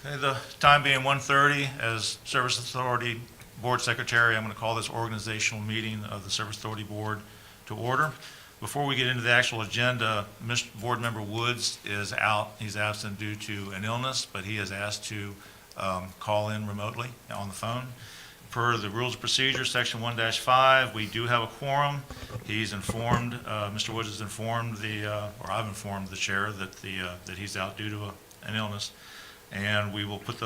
Okay, the time being 1:30, as Service Authority Board Secretary, I'm going to call this organizational meeting of the Service Authority Board to order. Before we get into the actual agenda, Board Member Woods is out. He's absent due to an illness, but he has asked to call in remotely on the phone. Per the Rules of Procedure, Section 1-5, we do have a quorum. He's informed, Mr. Woods has informed or I've informed the chair that that he's out due to an illness. And we will put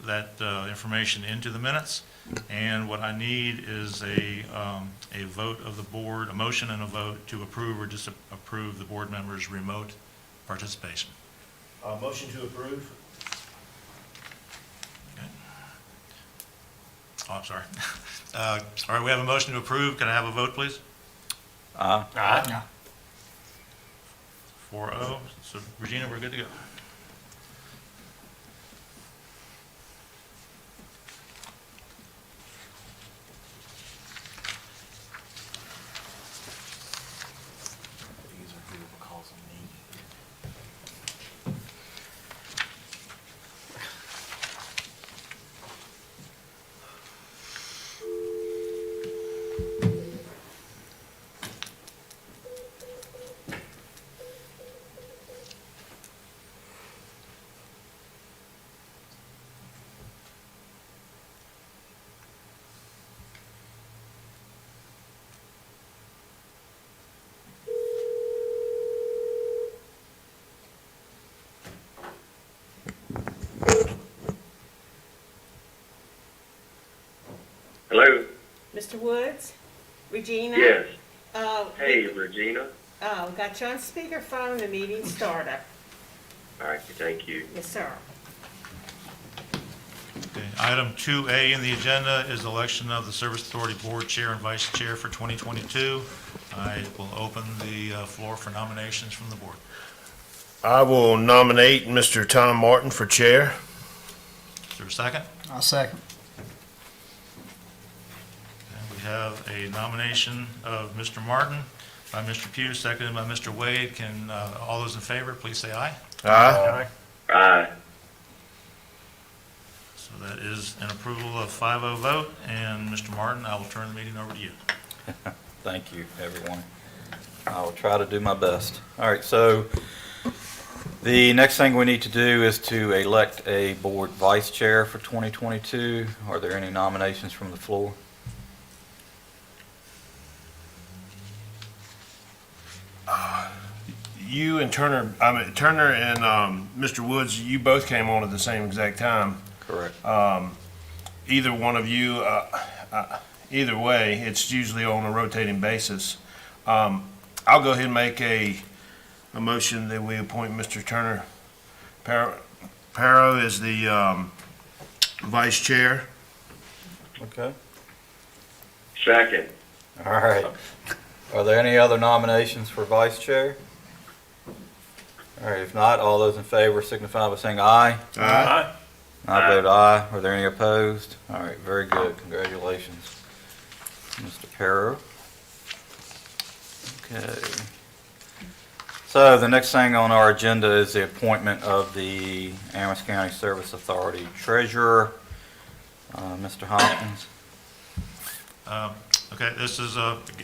that information into the minutes. And what I need is a vote of the board, a motion and a vote to approve or disapprove the board members' remote participation. Motion to approve. Okay. Oh, I'm sorry. All right, we have a motion to approve. Can I have a vote, please? Aye. Aye. 4-0. So, Regina, we're good to go. Hello? Mr. Woods? Regina? Yes. Oh, Hey, Regina. oh, got you on speakerphone, the meeting started. All right, thank you. Yes, sir. Okay. Item 2A in the agenda is election of the Service Authority Board Chair and Vice Chair for 2022. I will open the floor for nominations from the board. I will nominate Mr. Tom Martin for chair. Is there a second? I'll second. Okay, we have a nomination of Mr. Martin by Mr. Pugh, seconded by Mr. Wade. Can all those in favor please say aye? Aye. Aye. So that is an approval of 5-0 vote, and Mr. Martin, I will turn the meeting over to you. Thank you, everyone. I will try to do my best. All right, so the next thing we need to do is to elect a board vice chair for 2022. Are there any nominations from the floor? You and Turner and Mr. Woods, you both came on at the same exact time. Correct. Either one of you, either way, it's usually on a rotating basis. I'll go ahead and make a motion that we appoint Mr. Turner Paro as the vice chair. Okay. Second. All right. Are there any other nominations for vice chair? All right, if not, all those in favor signify by saying aye. Aye. I vote aye. Are there any opposed? All right, very good. Congratulations, Mr. Perro. Okay. So the next thing on our agenda is the appointment of the Amherst County Service Authority Treasurer, Mr. Hopkins. Okay, this is,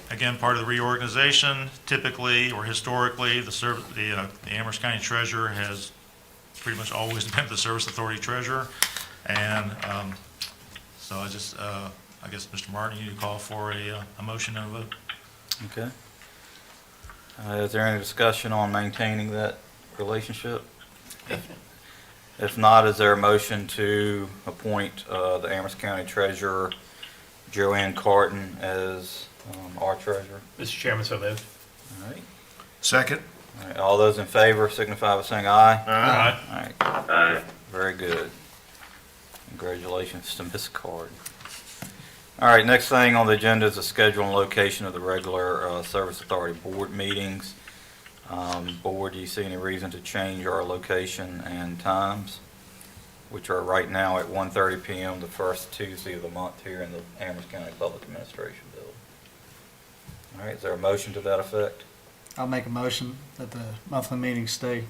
again, part of the reorganization. Typically, or historically, the Amherst County Treasurer has pretty much always been the Service Authority Treasurer. And so I guess, Mr. Martin, you need to call for a motion and a vote. Okay. Is there any discussion on maintaining that relationship? If not, is there a motion to appoint the Amherst County Treasurer, Joanne Carton, as our treasurer? Mr. Chairman, so moved. All right. Second. All right. All those in favor signify by saying aye. Aye. All right. Aye. Very good. Congratulations to Ms. Carton. All right, next thing on the agenda is the schedule and location of the regular Service Authority Board meetings. Board, do you see any reason to change our location and times, which are right now at 1:30 p.m. the first Tuesday of the month here in the Amherst County Public Administration Building? All right, is there a motion to that effect? I'll make a motion that the monthly meetings stay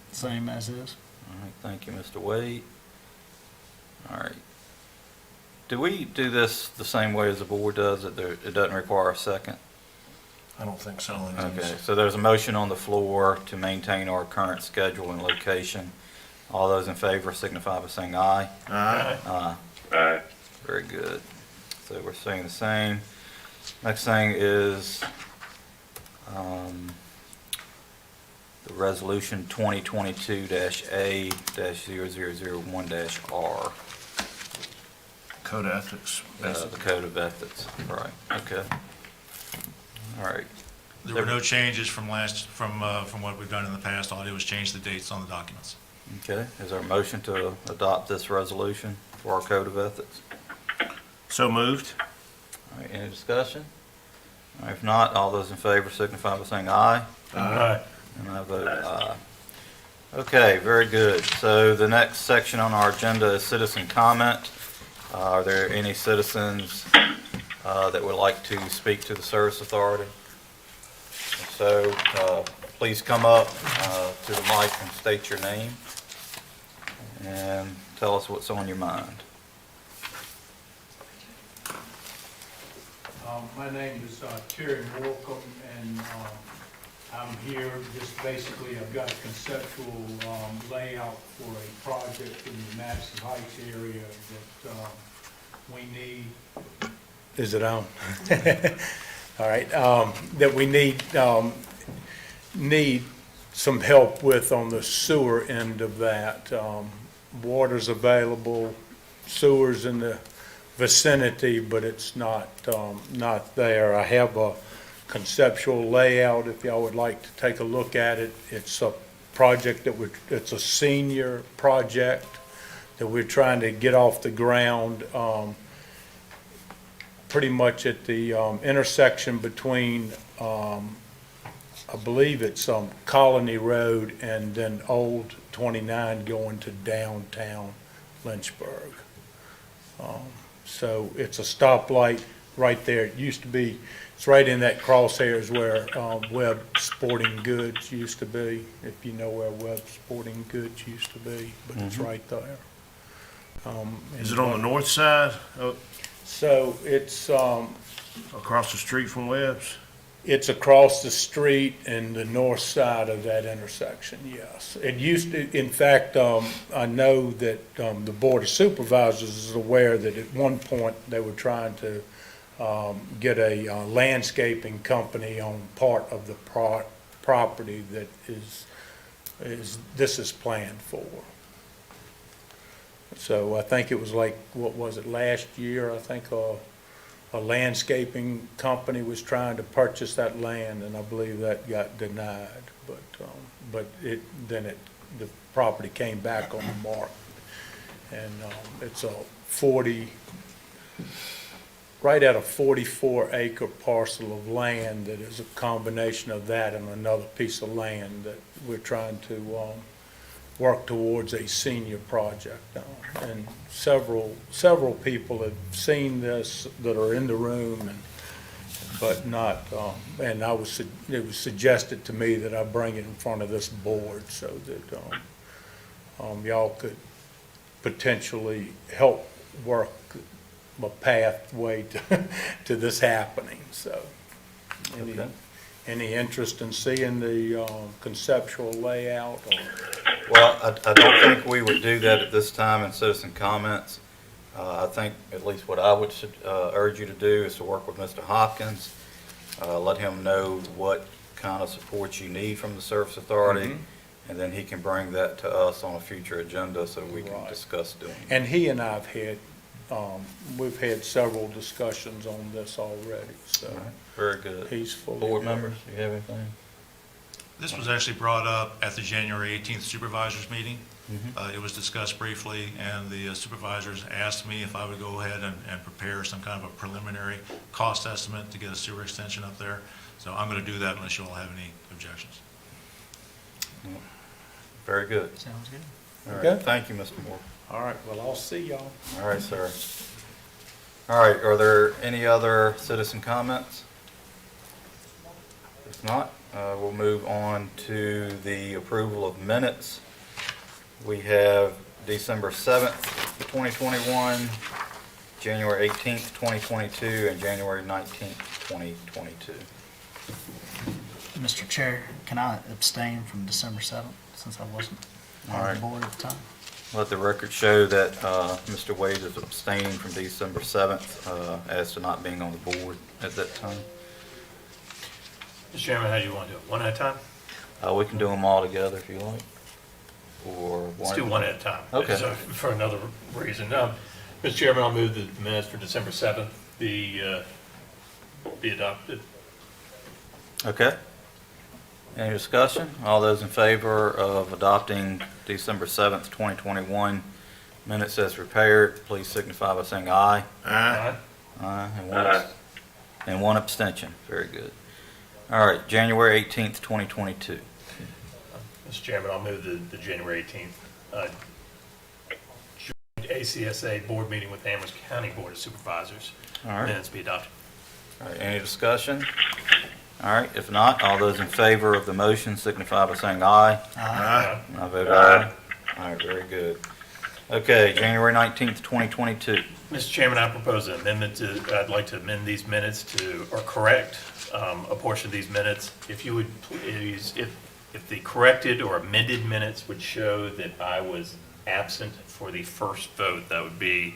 the same as is. All right, thank you, Mr. Wade. All right. Do we do this the same way as the board does? It doesn't require a second? I don't think so. Okay, so there's a motion on the floor to maintain our current schedule and location. All those in favor signify by saying aye. Aye. Aye. Aye. Very good. So we're saying the same. Next thing is the resolution 2022-A-0001-R, Code of ethics, the basically. Code of Ethics. Right, okay. All right. There were no changes from what we've done in the past. All I did was change the dates on the documents. Okay, is there a motion to adopt this resolution for our Code of Ethics? So moved. All right, any discussion? All right, if not, all those in favor signify by saying aye. Aye. And I vote aye. Okay, very good. So the next section on our agenda is citizen comment. Are there any citizens that would like to speak to the Service Authority? If so, please come up to the mic and state your name and tell us what's on your mind. My name is Terry Morcom, and I'm here just basically, I've got a conceptual layout for a project in the Madison Heights area that we need. Is it on? All right, that we need some help with on the sewer end of that. Water's available, sewer's in the vicinity, but it's not there. I have a conceptual layout if y'all would like to take a look at it. It's a project it's a senior project that we're trying to get off the ground, pretty much at the intersection between, I believe it's Colony Road and then Old 29 going to downtown Lynchburg. So it's a stoplight right there. It used to be, it's right in that crosshairs where Webb Sporting Goods used to be, if you know where Webb Sporting Goods used to be, but it's right there. Is it on the north side, So it's across the street from Webb's? It's across the street and the north side of that intersection, yes. It used to, in fact, I know that the Board of Supervisors is aware that at one point they were trying to get a landscaping company on part of the property that this is planned for. So I think it was like, what was it, last year, I think a landscaping company was trying to purchase that land, and I believe that got denied. But the property came back on the market, and it's a right at a 44-acre parcel of land that is a combination of that and another piece of land that we're trying to work towards a senior project on. And several people have seen this that are in the room, but not, and it was suggested to me that I bring it in front of this board so that y'all could potentially help work a pathway to this happening. So any interest in seeing the conceptual layout? Well, I don't think we would do that at this time in citizen comments. I think at least what I would urge you to do is to work with Mr. Hopkins, let him know what kind of support you need from the Service Authority, and then he can bring that to us on a future agenda so we can discuss doing it. And he and I've had, we've had several discussions on this already, so. All right, very good. He's fully. Board members, do you have anything? This was actually brought up at the January 18th supervisors meeting. It was discussed briefly, and the supervisors asked me if I would go ahead and prepare some kind of a preliminary cost estimate to get a sewer extension up there. So I'm going to do that unless you all have any objections. Very good. Sounds good. All right, Okay. thank you, Mr. Moore. All right, well, I'll see y'all. All right, sir. All right, are there any other citizen comments? If not, we'll move on to the approval of minutes We have December 7th, 2021, January 18th, 2022, and January 19th, 2022. Mr. Chair, can I abstain from December 7th since I wasn't All on right. the board at the time? Let the record show that Mr. Wade is abstaining from December 7th as to not being on the board at that time. Mr. Chairman, how do you want to do it? One at a time? We can do them all together if you like. Or Let's do one at a time. Okay. So, for another reason. Mr. Chairman, I'll move the minutes for December 7th be adopted. Okay. Any discussion? All those in favor of adopting December 7th, 2021 minutes as prepared, please signify by saying aye. Aye. Aye. Aye. And one abstention. Very good. All right, January 18th, 2022. Mr. Chairman, I'll move the January 18th joint ACSA board meeting with Amherst County Board of Supervisors All right. minutes be adopted. All right, any discussion? All right, if not, all those in favor of the motion signify by saying aye. Aye. I vote aye. All right, very good. Okay, January 19th, 2022. Mr. Chairman, I propose an amendment I'd like to amend these minutes or correct a portion of these minutes. If you would please, if the corrected or amended minutes would show that I was absent for the first vote, that would be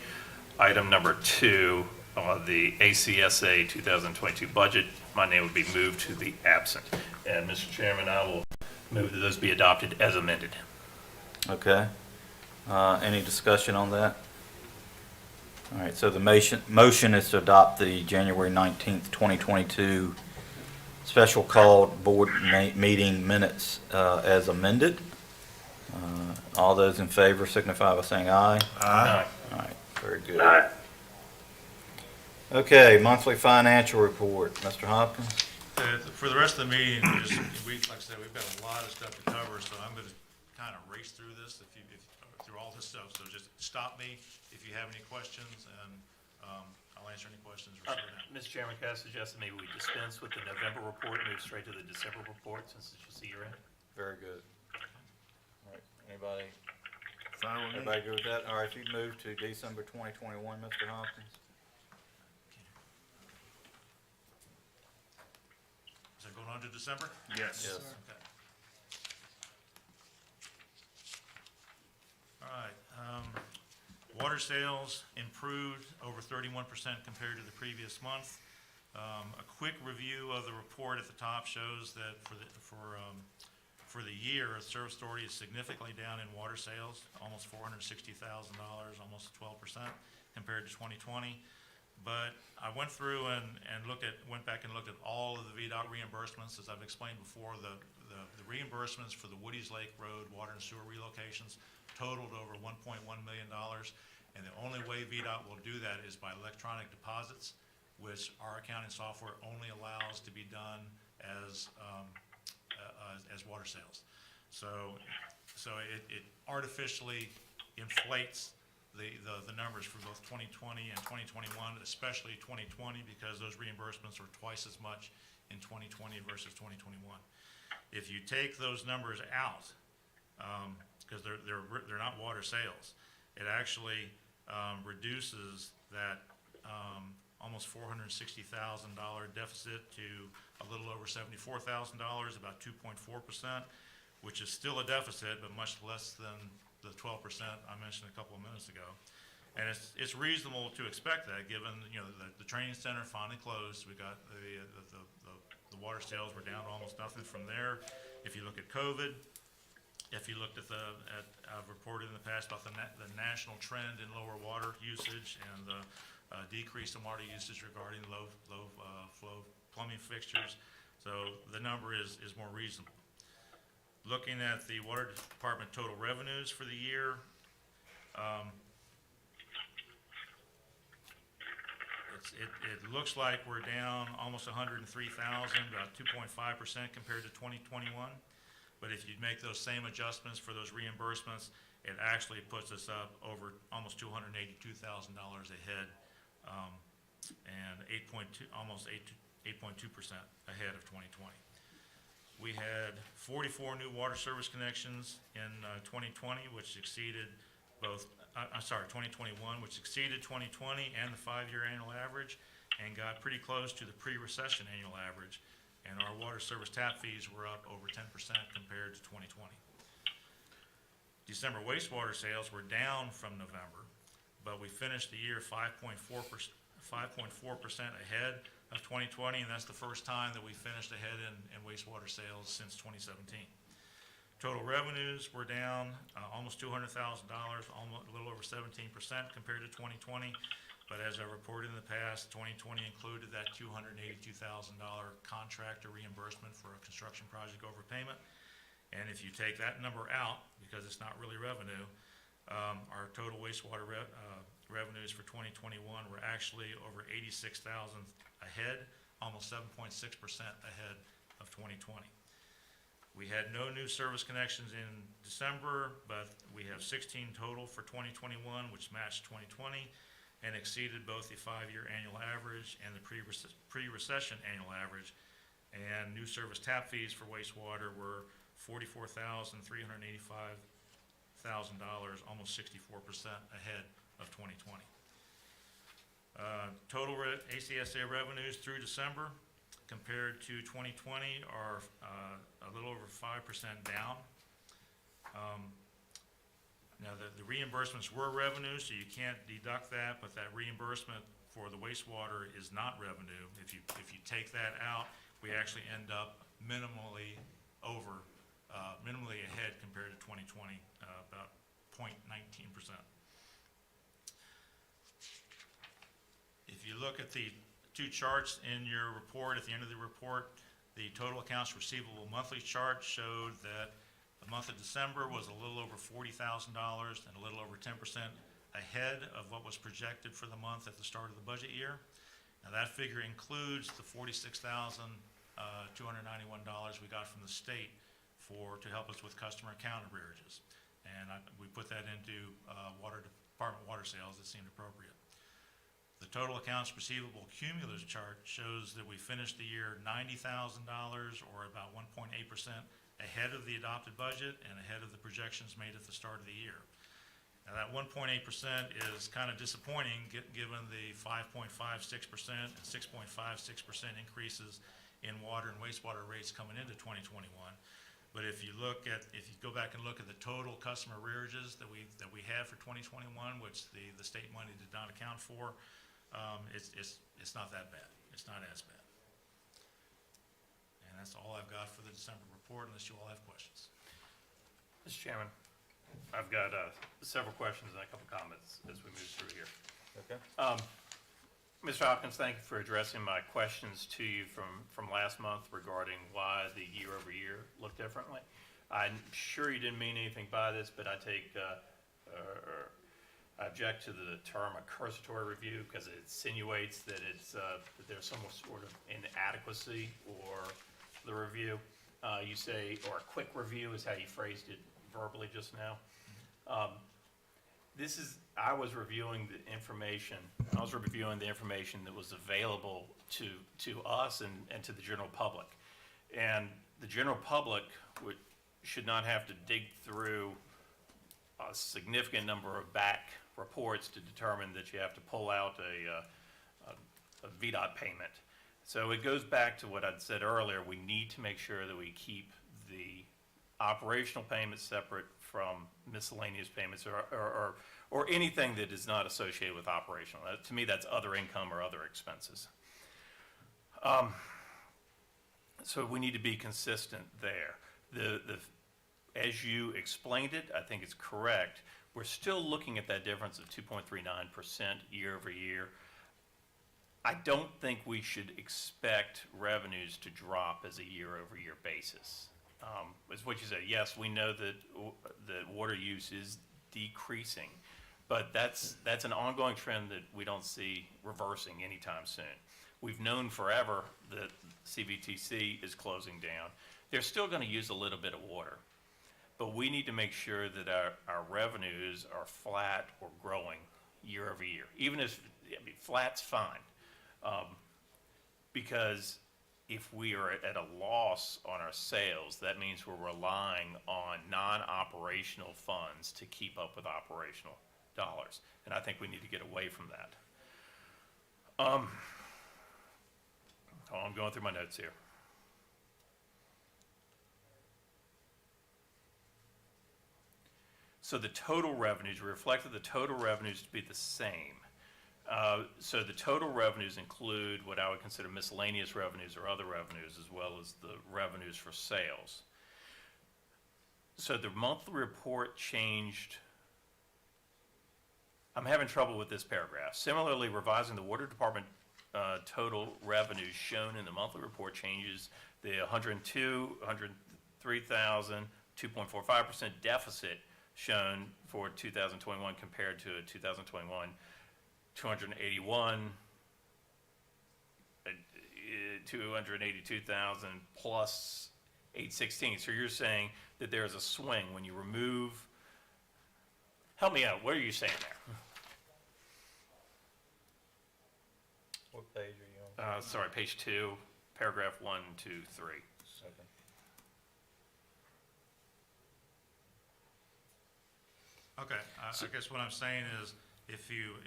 item number 2 on the ACSA 2022 budget. My name would be moved to the absent. And Mr. Chairman, I will move that those be adopted as amended. Okay. Any discussion on that? All right, so the motion is to adopt the January 19th, 2022 special called board meeting minutes as amended. All those in favor signify by saying aye. Aye. All right, very good. Aye. Okay, monthly financial report. Mr. Hopkins? For the rest of the meeting, like I said, we've got a lot of stuff to cover, so I'm going to kind of race through this through all this stuff. So just stop me if you have any questions, and I'll answer any questions or slow down. Mr. Chairman, can I suggest that maybe we dispense with the November report, move straight to the December report since it's just a year end? Very good. All right, anybody, Fine with me. everybody good with that? All right, if you move to December 2021, Mr. Hopkins? Is that going on to December? Yes. Yes. Okay. All right, water sales improved over 31% compared to the previous month. A quick review of the report at the top shows that for the year, Service Authority is significantly down in water sales, almost $460,000, almost 12% compared to 2020. But I went through and went back and looked at all of the VDOT reimbursements. As I've explained before, the reimbursements for the Woody's Lake Road water and sewer relocations totaled over $1.1 million. And the only way VDOT will do that is by electronic deposits, which our accounting software only allows to be done as water sales. So it artificially inflates the numbers for both 2020 and 2021, especially 2020, because those reimbursements are twice as much in 2020 versus 2021. If you take those numbers out, because they're not water sales, it actually reduces that almost $460,000 deficit to a little over $74,000, about 2.4%, which is still a deficit, but much less than the 12% I mentioned a couple of minutes ago. And it's reasonable to expect that, given the training center finally closed. We got the water sales were down to almost nothing from there. If you look at COVID, if you looked at I've reported in the past about the national trend in lower water usage and the decrease in water usage regarding low flow plumbing fixtures. So the number is more reasonable. Looking at the Water Department total revenues for the year, it looks like we're down almost $103,000, about 2.5% compared to 2021. But if you make those same adjustments for those reimbursements, it actually puts us up over almost $282,000 ahead, and almost 8.2% ahead of 2020. We had 44 new water service connections in 2020, which exceeded 2021, which exceeded 2020 and the 5-year annual average, and got pretty close to the pre-recession annual average. And our water service tap fees were up over 10% compared to 2020. December wastewater sales were down from November, but we finished the year 5.4% ahead of 2020, and that's the first time that we finished ahead in wastewater sales since 2017. Total revenues were down almost $200,000, almost a little over 17% compared to 2020. But as I reported in the past, 2020 included that $282,000 contractor reimbursement for a construction project overpayment. And if you take that number out, because it's not really revenue, our total wastewater revenues for 2021 were actually over $86,000 ahead, almost 7.6% ahead of 2020. We had no new service connections in December, but we have 16 total for 2021, which matched 2020 and exceeded both the 5-year annual average and the pre-recession annual average. And new service tap fees for wastewater were $44,385,000, almost 64% ahead of 2020. Total ACSA revenues through December compared to 2020 are a little over 5% down. Now, the reimbursements were revenue, so you can't deduct that, but that reimbursement for the wastewater is not revenue. If you take that out, we actually end up minimally ahead compared to 2020, about 0.19%. If you look at the two charts in your report, at the end of the report, the total accounts receivable monthly chart showed that the month of December was a little over $40,000 and a little over 10% ahead of what was projected for the month at the start of the budget year. Now that figure includes the $46,291 we got from the state to help us with customer account arrearages. And we put that into department water sales that seemed appropriate. The total accounts receivable cumulative chart shows that we finished the year $90,000, or about 1.8% ahead of the adopted budget and ahead of the projections made at the start of the year. Now that 1.8% is kind of disappointing given the 5.56% and 6.56% increases in water and wastewater rates coming into 2021. But if you go back and look at the total customer arrearages that we had for 2021, which the state money did not account for, it's not that bad. It's not as bad. And that's all I've got for the December report, unless you all have questions. Mr. Chairman, I've got several questions and a couple comments as we move through here. Okay. Mr. Hopkins, thank you for addressing my questions to you from last month regarding why the year-over-year looked differently. I'm sure you didn't mean anything by this, but I object to the term a cursory review because it insinuates that that there's some sort of inadequacy or the review. You say, or a quick review is how you phrased it verbally just now. I was reviewing the information that was available to us and to the general public. And the general public should not have to dig through a significant number of back reports to determine that you have to pull out a VDOT payment. So it goes back to what I'd said earlier. We need to make sure that we keep the operational payments separate from miscellaneous payments or anything that is not associated with operational. To me, that's other income or other expenses. So we need to be consistent there. As you explained it, I think it's correct. We're still looking at that difference of 2.39% year over year. I don't think we should expect revenues to drop as a year over year basis. Is what you said. Yes, we know that water use is decreasing, but that's an ongoing trend that we don't see reversing anytime soon. We've known forever that CVTC is closing down. They're still going to use a little bit of water, but we need to make sure that our revenues are flat or growing year over year. Even if flat's fine, because if we are at a loss on our sales, that means we're relying on non-operational funds to keep up with operational dollars. And I think we need to get away from that. I'm going through my notes here. So the total revenues, we reflected the total revenues to be the same. So the total revenues include what I would consider miscellaneous revenues or other revenues, as well as the revenues for sales. So the monthly report changed. I'm having trouble with this paragraph. Similarly, revising the water department total revenues shown in the monthly report changes the 103,000, 2.45% deficit shown for 2021 compared to a 2021 281, 282,000 plus 816. So you're saying that there's a swing when you remove. Help me out. What are you saying there? What page are you on? Sorry, page 2, paragraph 1, 2, 3. Second. Okay, I guess what I'm saying is, if you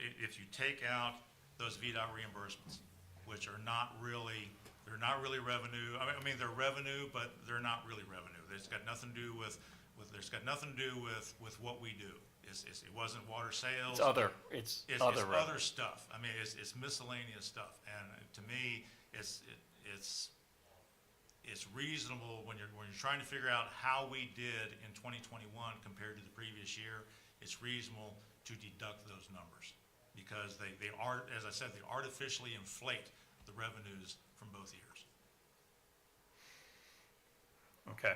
take out those VDOT reimbursements, which are not really, they're not really revenue, I mean, they're revenue, but they're not really revenue. It's got nothing to do with what we do. It wasn't water sales. It's It's other other revenue. stuff. I mean, it's miscellaneous stuff. And to me, it's reasonable when you're trying to figure out how we did in 2021 compared to the previous year. It's reasonable to deduct those numbers because they are, as I said, they artificially inflate the revenues from both years. Okay.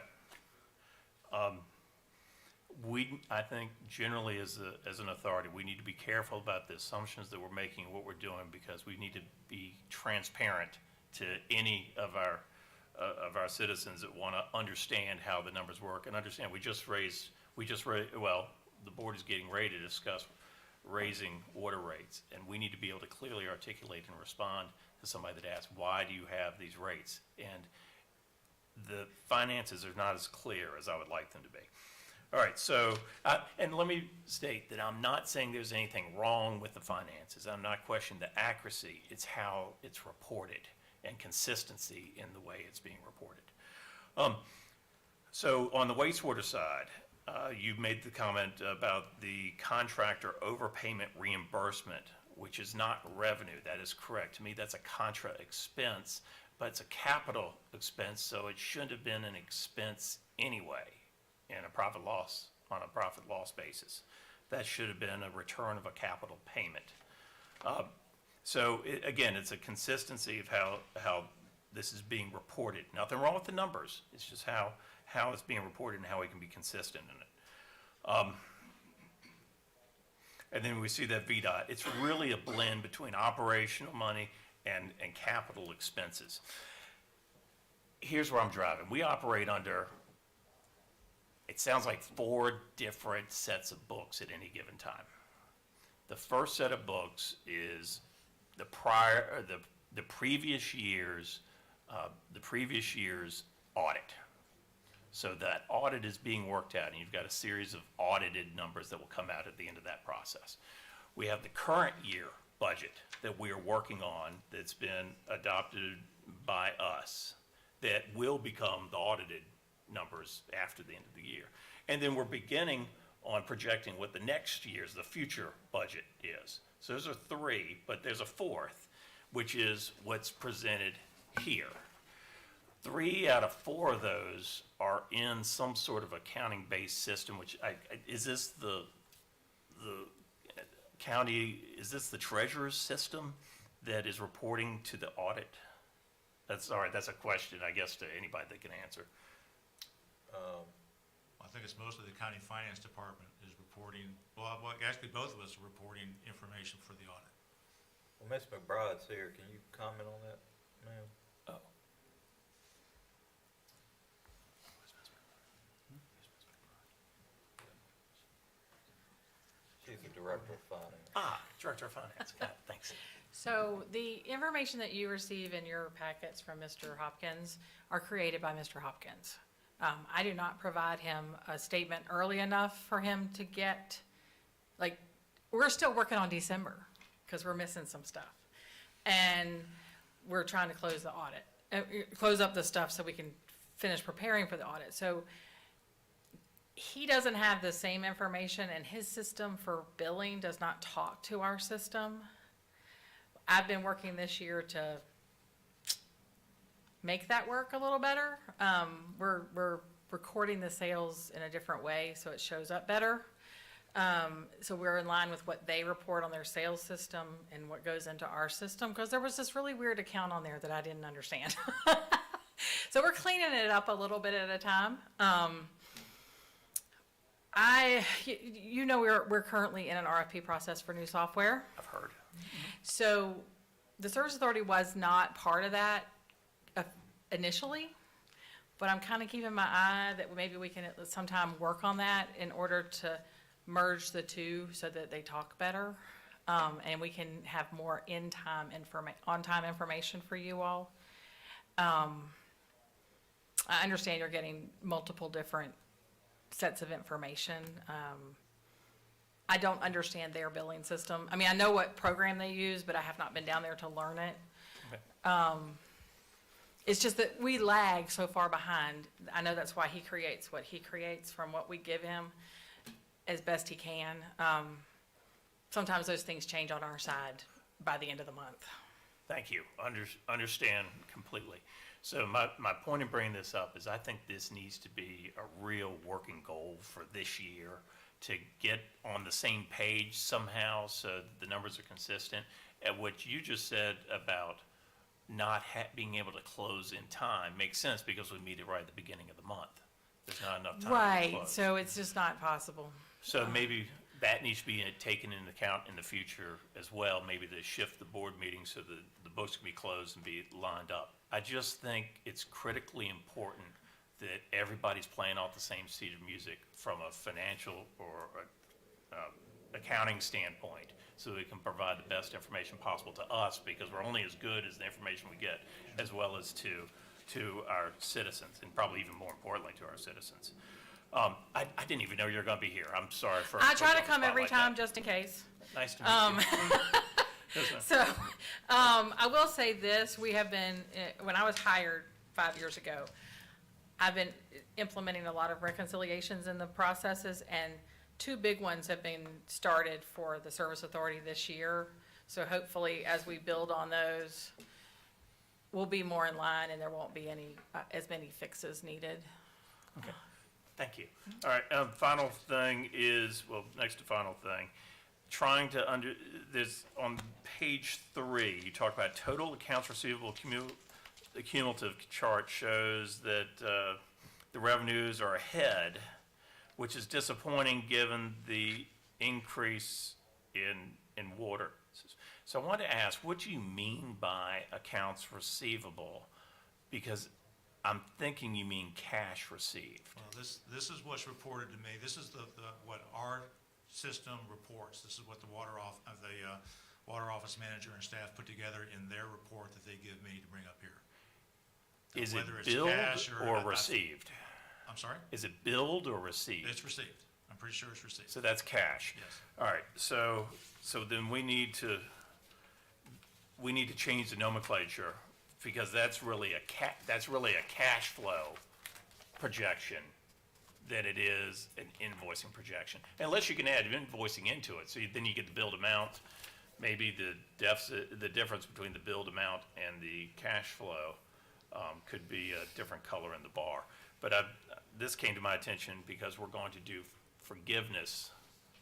I think generally as an authority, we need to be careful about the assumptions that we're making, what we're doing, because we need to be transparent to any of our citizens that want to understand how the numbers work and understand. Well, the board is getting ready to discuss raising water rates, and we need to be able to clearly articulate and respond to somebody that asks, why do you have these rates? And the finances are not as clear as I would like them to be. All right, so, and let me state that I'm not saying there's anything wrong with the finances. I'm not questioning the accuracy. It's how it's reported and consistency in the way it's being reported. So on the wastewater side, you made the comment about the contractor overpayment reimbursement, which is not revenue. That is correct. To me, that's a contra expense, but it's a capital expense, so it shouldn't have been an expense anyway in a profit loss, on a profit loss basis. That should have been a return of a capital payment. So again, it's a consistency of how this is being reported. Nothing wrong with the numbers. It's just how it's being reported and how we can be consistent in it. And then we see that VDOT. It's really a blend between operational money and capital expenses. Here's where I'm driving. We operate under, it sounds like 4 different sets of books at any given time. The first set of books is the previous year's audit. So that audit is being worked out, and you've got a series of audited numbers that will come out at the end of that process. We have the current year budget that we are working on that's been adopted by us that will become the audited numbers after the end of the year. And then we're beginning on projecting what the next year's, the future budget is. So those are 3, but there's a 4th, which is what's presented here. 3 out of 4 of those are in some sort of accounting-based system, which is this the county, is this the treasurer's system that is reporting to the audit? That's all right. That's a question, I guess, to anybody that can answer. I think it's mostly the county finance department is reporting, well, actually both of us are reporting information for the audit. Well, Ms. McBride's here. Can you comment on that, ma'am? Oh. She's the director Director of Finance. Director of Finance. Yeah, thanks. So the information that you receive in your packets from Mr. Hopkins are created by Mr. Hopkins. I do not provide him a statement early enough for him to get, like, we're still working on December because we're missing some stuff. And we're trying to close the audit, close up the stuff so we can finish preparing for the audit. So he doesn't have the same information, and his system for billing does not talk to our system. I've been working this year to make that work a little better. We're recording the sales in a different way, so it shows up better. So we're in line with what they report on their sales system and what goes into our system, because there was this really weird account on there that I didn't understand. So we're cleaning it up a little bit at a time. We're currently in an RFP process for new software. I've heard. So the Service Authority was not part of that initially, but I'm kind of keeping my eye that maybe we can at some time work on that in order to merge the two so that they talk better, and we can have more on-time information for you all. I understand you're getting multiple different sets of information. I don't understand their billing system. I mean, I know what program they use, but I have not been down there to learn it. Okay. It's just that we lag so far behind. I know that's why he creates what he creates from what we give him as best he can. Sometimes those things change on our side by the end of the month. Thank you. Understand completely. So my point in bringing this up is I think this needs to be a real working goal for this year, to get on the same page somehow so that the numbers are consistent. And what you just said about not being able to close in time makes sense, because we meet it right at the beginning of the month. There's not enough time to Right, close. so it's just not possible. So maybe that needs to be taken into account in the future as well, maybe to shift the board meeting so that the books can be closed and be lined up. I just think it's critically important that everybody's playing off the same sheet of music from a financial or accounting standpoint, so we can provide the best information possible to us, because we're only as good as the information we get, as well as to our citizens, and probably even more importantly to our citizens. I didn't even know you were going to be here. I'm sorry for. I try putting to you on come the spot every like time that. just in case. Nice to meet you. So, I will say this, we have been, when I was hired 5 years ago, I've been implementing a lot of reconciliations in the processes, and 2 big ones have been started for the Service Authority this year. So hopefully, as we build on those, we'll be more in line and there won't be as many fixes needed. Okay, thank you. All right, final thing is, well, next to final thing, trying to there's on page 3, you talk about total accounts receivable. The cumulative chart shows that the revenues are ahead, which is disappointing given the increase in water. So I wanted to ask, what do you mean by accounts receivable? Because I'm thinking you mean cash received. Well, this is what's reported to me. This is what our system reports. This is what the water office manager and staff put together in their report that they give me to bring up here. Is it Whether it's billed cash or received? I'm sorry? Is it billed or received? It's received. I'm pretty sure it's received. So that's cash. Yes. All right, so then we need to change the nomenclature, because that's really a cash flow projection than it is an invoicing projection. Unless you can add invoicing into it, so then you get the billed amount, maybe the difference between the billed amount and the cash flow could be a different color in the bar. But this came to my attention because we're going to do forgiveness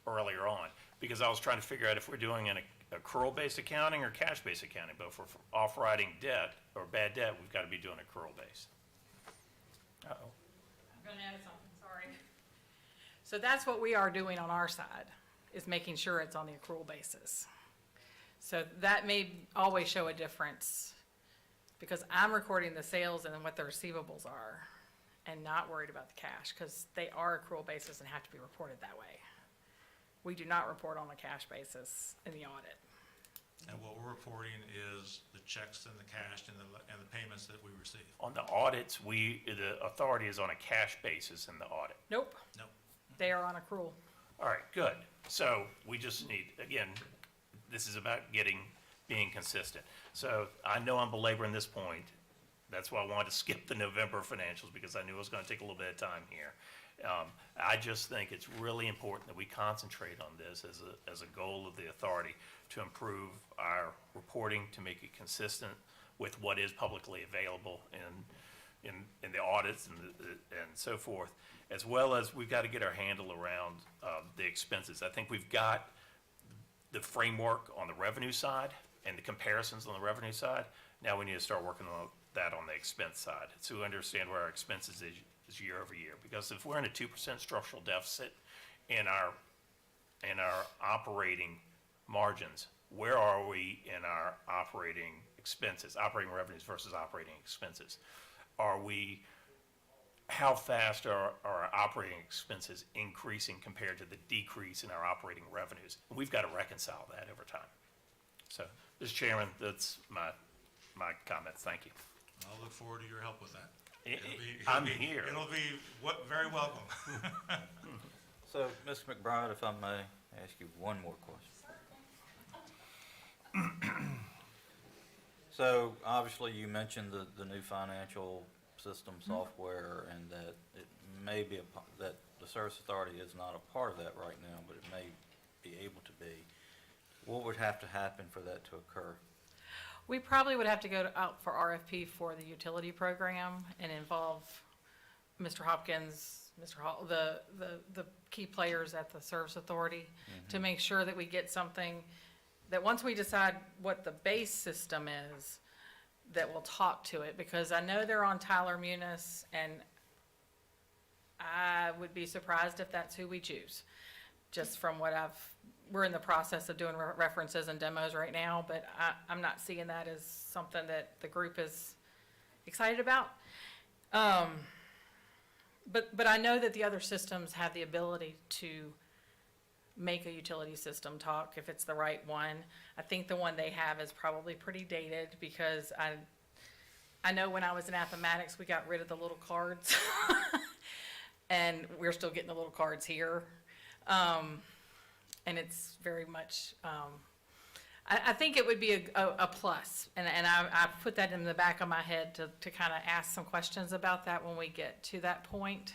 earlier on, because I was trying to figure out if we're doing an accrual-based accounting or cash-based accounting. But if we're off-writing debt or bad debt, we've got to be doing accrual-based. Uh-oh. I'm going to add something, sorry. So that's what we are doing on our side, is making sure it's on the accrual basis. So that may always show a difference, because I'm recording the sales and then what the receivables are, and not worried about the cash, because they are accrual basis and have to be reported that way. We do not report on a cash basis in the audit. And what we're reporting is the checks and the cash and the payments that we receive. On the audits, the authority is on a cash basis in the audit. Nope, No. they are on accrual. All right, good. So we just need, again, this is about being consistent. So I know I'm belaboring this point. That's why I wanted to skip the November financials, because I knew it was going to take a little bit of time here. I just think it's really important that we concentrate on this as a goal of the authority to improve our reporting, to make it consistent with what is publicly available in the audits and so forth, as well as we've got to get our handle around the expenses. I think we've got the framework on the revenue side and the comparisons on the revenue side. Now we need to start working on that on the expense side, so we understand where our expenses is year over year. Because if we're in a 2% structural deficit in our operating margins, where are we in our operating expenses, operating revenues versus operating expenses? How fast are our operating expenses increasing compared to the decrease in our operating revenues? We've got to reconcile that over time. So, Mr. Chairman, that's my comments. Thank you. I'll look forward to your help with that. I'm here. It'll be very welcome. So, Mr. McBride, if I may ask you one more question. So, obviously, you mentioned the new financial system software, and that it may be, that the Service Authority is not a part of that right now, but it may be able to be. What would have to happen for that to occur? We probably would have to go out for RFP for the utility program and involve Mr. Hopkins, Mr. Hall, the key players at the Service Authority to make sure that we get something that once we decide what the base system is, that will talk to it. Because I know they're on Tyler Munis, and I would be surprised if that's who we choose. Just from what we're in the process of doing references and demos right now, but I'm not seeing that as something that the group is excited about. But I know that the other systems have the ability to make a utility system talk if it's the right one. I think the one they have is probably pretty dated, because I know when I was in Appomattox, we got rid of the little cards. And we're still getting the little cards here. And it's very much, I think it would be a plus. And I put that in the back of my head to kind of ask some questions about that when we get to that point,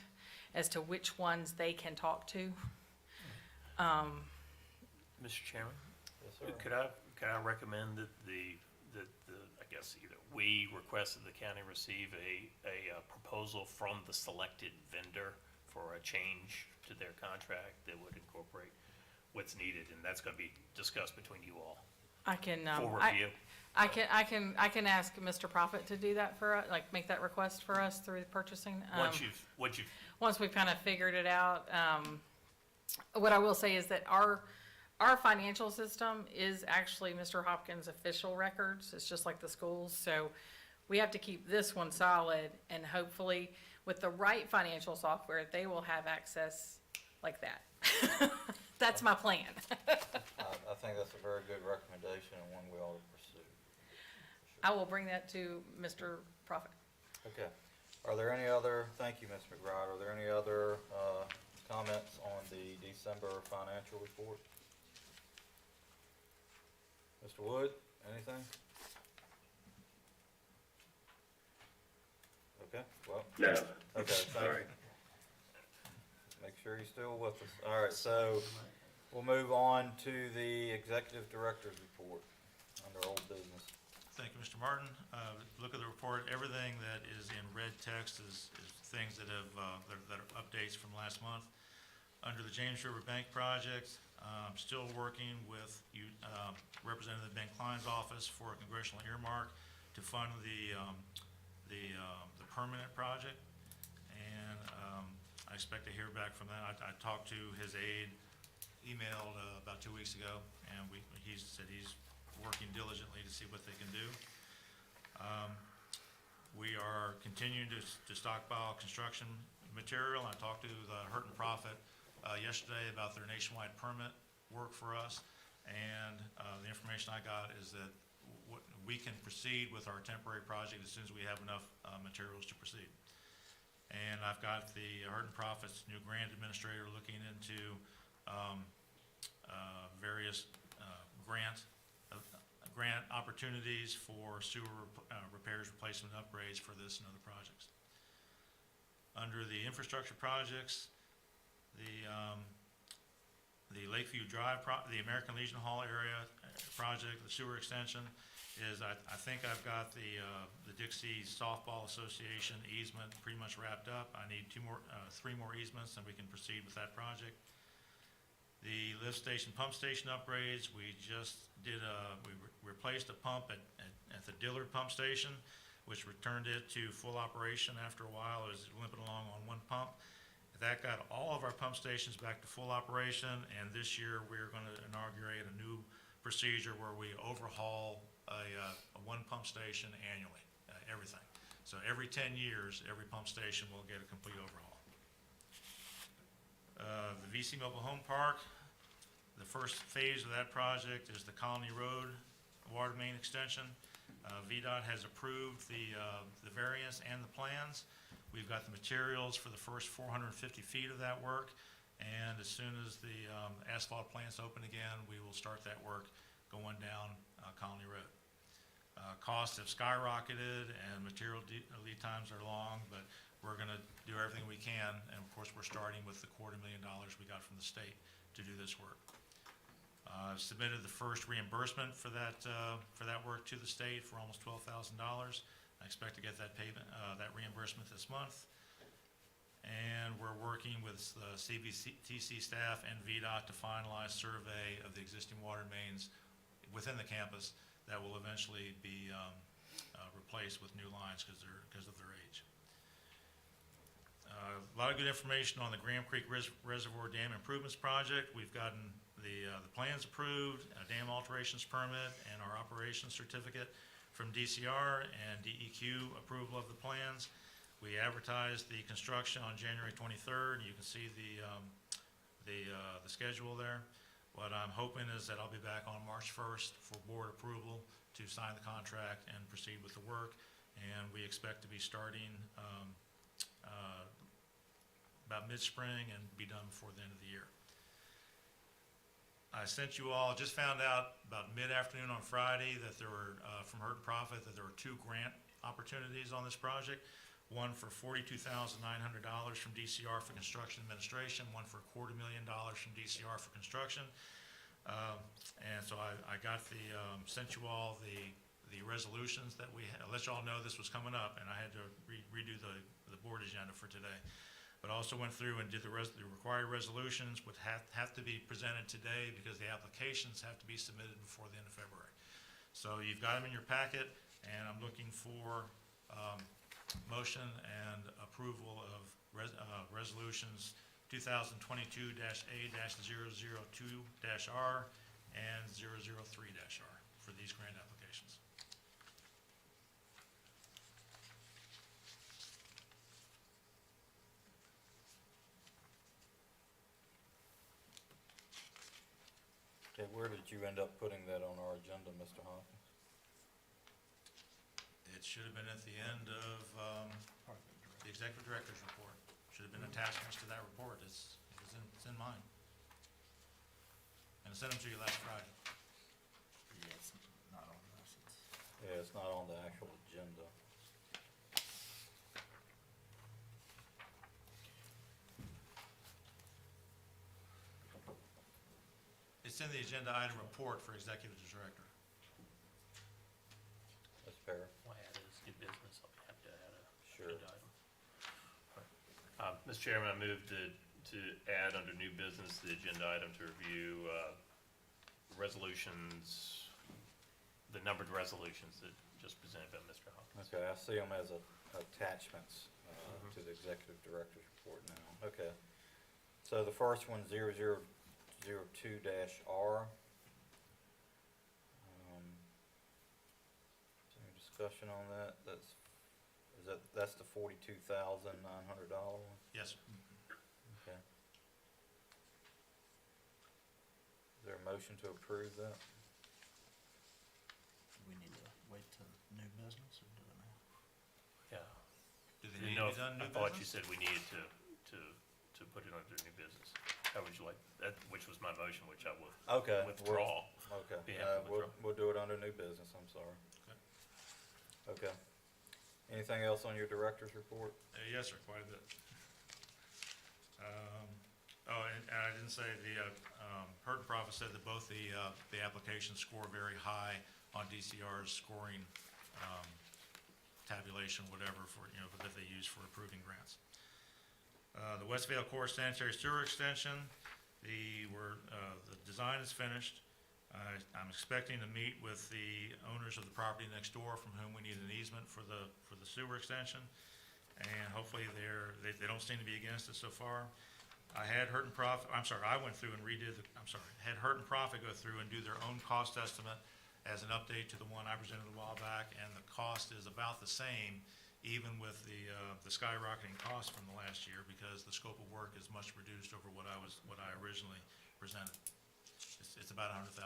as to which ones they can talk to. Mr. Chairman? Yes, sir. Could I recommend that I guess either we request that the county receive a proposal from the selected vendor for a change to their contract that would incorporate what's needed, and that's going to be discussed between you all I can, for review. I can ask Mr. Profit to do that for us, like make that request for us through the purchasing. Once we've kind of figured it out. What I will say is that our financial system is actually Mr. Hopkins' official records. It's just like the schools. So we have to keep this one solid, and hopefully with the right financial software, they will have access like that. That's my plan. I think that's a very good recommendation, and one we ought to pursue. I will bring that to Mr. Profit. Okay. Are there any other, thank you, Ms. McBride, are there any other comments on the December financial report? Mr. Wood, anything? Okay, well. No. Okay, thank Sorry. you. Make sure you're still with us. All right, so we'll move on to the executive director's report under old business. Thank you, Mr. Martin. Look at the report. Everything that is in red text is things that that are updates from last month. Under the James River Bank project, I'm still working with Representative Ben Klein's office for a congressional earmark to fund the permanent project, and I expect to hear back from that. I talked to his aide, emailed about 2 weeks ago, and he said he's working diligently to see what they can do. We are continuing to stockpile construction material. I talked to the Hurt and Profit yesterday about their nationwide permit work for us, and the information I got is that we can proceed with our temporary project as soon as we have enough materials to proceed. And I've got the Hurt and Profits new grant administrator looking into various grant opportunities for sewer repairs, replacement, upgrades for this and other projects. Under the infrastructure projects, the Lakeview Drive, the American Legion Hall area project, the sewer extension, is I think I've got the Dixie Softball Association easement pretty much wrapped up. I need three more easements, and we can proceed with that project. The lift station, pump station upgrades, we just did we replaced a pump at the Dillard Pump Station, which returned it to full operation after a while. It was limping along on one pump. That got all of our pump stations back to full operation, and this year we're going to inaugurate a new procedure where we overhaul a one pump station annually, everything. So every 10 years, every pump station will get a complete overhaul. The VC Mobile Home Park, the first phase of that project is the Colony Road water main extension. VDOT has approved the variance and the plans. We've got the materials for the first 450 feet of that work, and as soon as the asphalt plants open again, we will start that work going down Colony Road. Costs have skyrocketed and material lead times are long, but we're going to do everything we can, and of course we're starting with the $250,000 we got from the state to do this work. I've submitted the first reimbursement for that work to the state for almost $12,000. I expect to get that payment, that reimbursement this month. And we're working with the CBTC staff and VDOT to finalize survey of the existing water mains within the campus that will eventually be replaced with new lines because of their age. A lot of good information on the Graham Creek Reservoir Dam Improvements Project. We've gotten the plans approved, a dam alterations permit, and our operations certificate from DCR and DEQ approval of the plans. We advertised the construction on January 23rd. You can see the schedule there. What I'm hoping is that I'll be back on March 1st for board approval to sign the contract and proceed with the work. And we expect to be starting about mid-spring and be done before the end of the year. I sent you all, just found out about mid-afternoon on Friday that there were, from Hurt Profit, that there were 2 grant opportunities on this project. One for $42,900 from DCR for construction administration, one for $250,000 from DCR for construction. And so I got sent you all the resolutions that we had. Let you all know this was coming up, and I had to redo the board agenda for today. But also went through and did the required resolutions, which have to be presented today because the applications have to be submitted before the end of February. So you've got them in your packet, and I'm looking for motion and approval of resolutions 2022-A-002-R and 003-R for these grant applications. Okay, where did you end up putting that on our agenda, Mr. Hopkins? It should have been at the end of the executive director's report. Should have been attachments to that report. It's in mine. And I sent them to you last Friday. Yeah, it's not on this. Yeah, it's not on the actual agenda. It's in the agenda item report for executive director. That's fair. I'll add it as new business. I'll be happy to add a Sure. agenda item. Mr. Chairman, I move to add under new business the agenda item to review resolutions, the numbered resolutions that just presented by Mr. Hopkins. Okay, I see them as attachments to the executive director's report now. Okay. So the first one, 0002-R. Any discussion on that? That's the $42,900 one? Yes, sir. Okay. Is there a motion to approve that? Do we need to wait till new business or do it now? Yeah. Do they Didn't need know to be if- done new I thought you business? said we needed to put it under new business. How would you like, that, which was my motion, which I will Okay. withdraw. Okay, Be happy to we'll, withdraw. we'll do it under new business, I'm sorry. Okay. Okay. Anything else on your director's report? Yes, sir, quite a bit. And I didn't say, the Hurt and Profit said that both the applications score very high on DCR's scoring tabulation, whatever, for, that they use for approving grants. The Westvale Core Sanitary Sewer Extension, the design is finished. I'm expecting to meet with the owners of the property next door from whom we need an easement for the sewer extension. And hopefully they don't seem to be against it so far. I had Hurt and Profit, I went through and had Hurt and Profit go through and do their own cost estimate as an update to the one I presented a while back, and the cost is about the same, even with the skyrocketing cost from the last year, because the scope of work is much reduced over what I originally presented. It's about $100,000.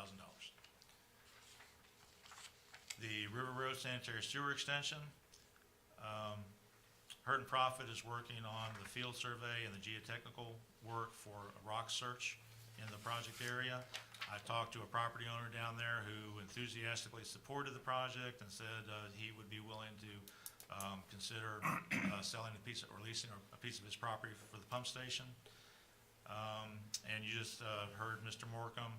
The River Road Sanitary Sewer Extension, Hurt and Profit is working on the field survey and the geotechnical work for a rock search in the project area. I talked to a property owner down there who enthusiastically supported the project and said he would be willing to consider selling a piece or leasing a piece of his property for the pump station. And you just heard Mr. Morcom,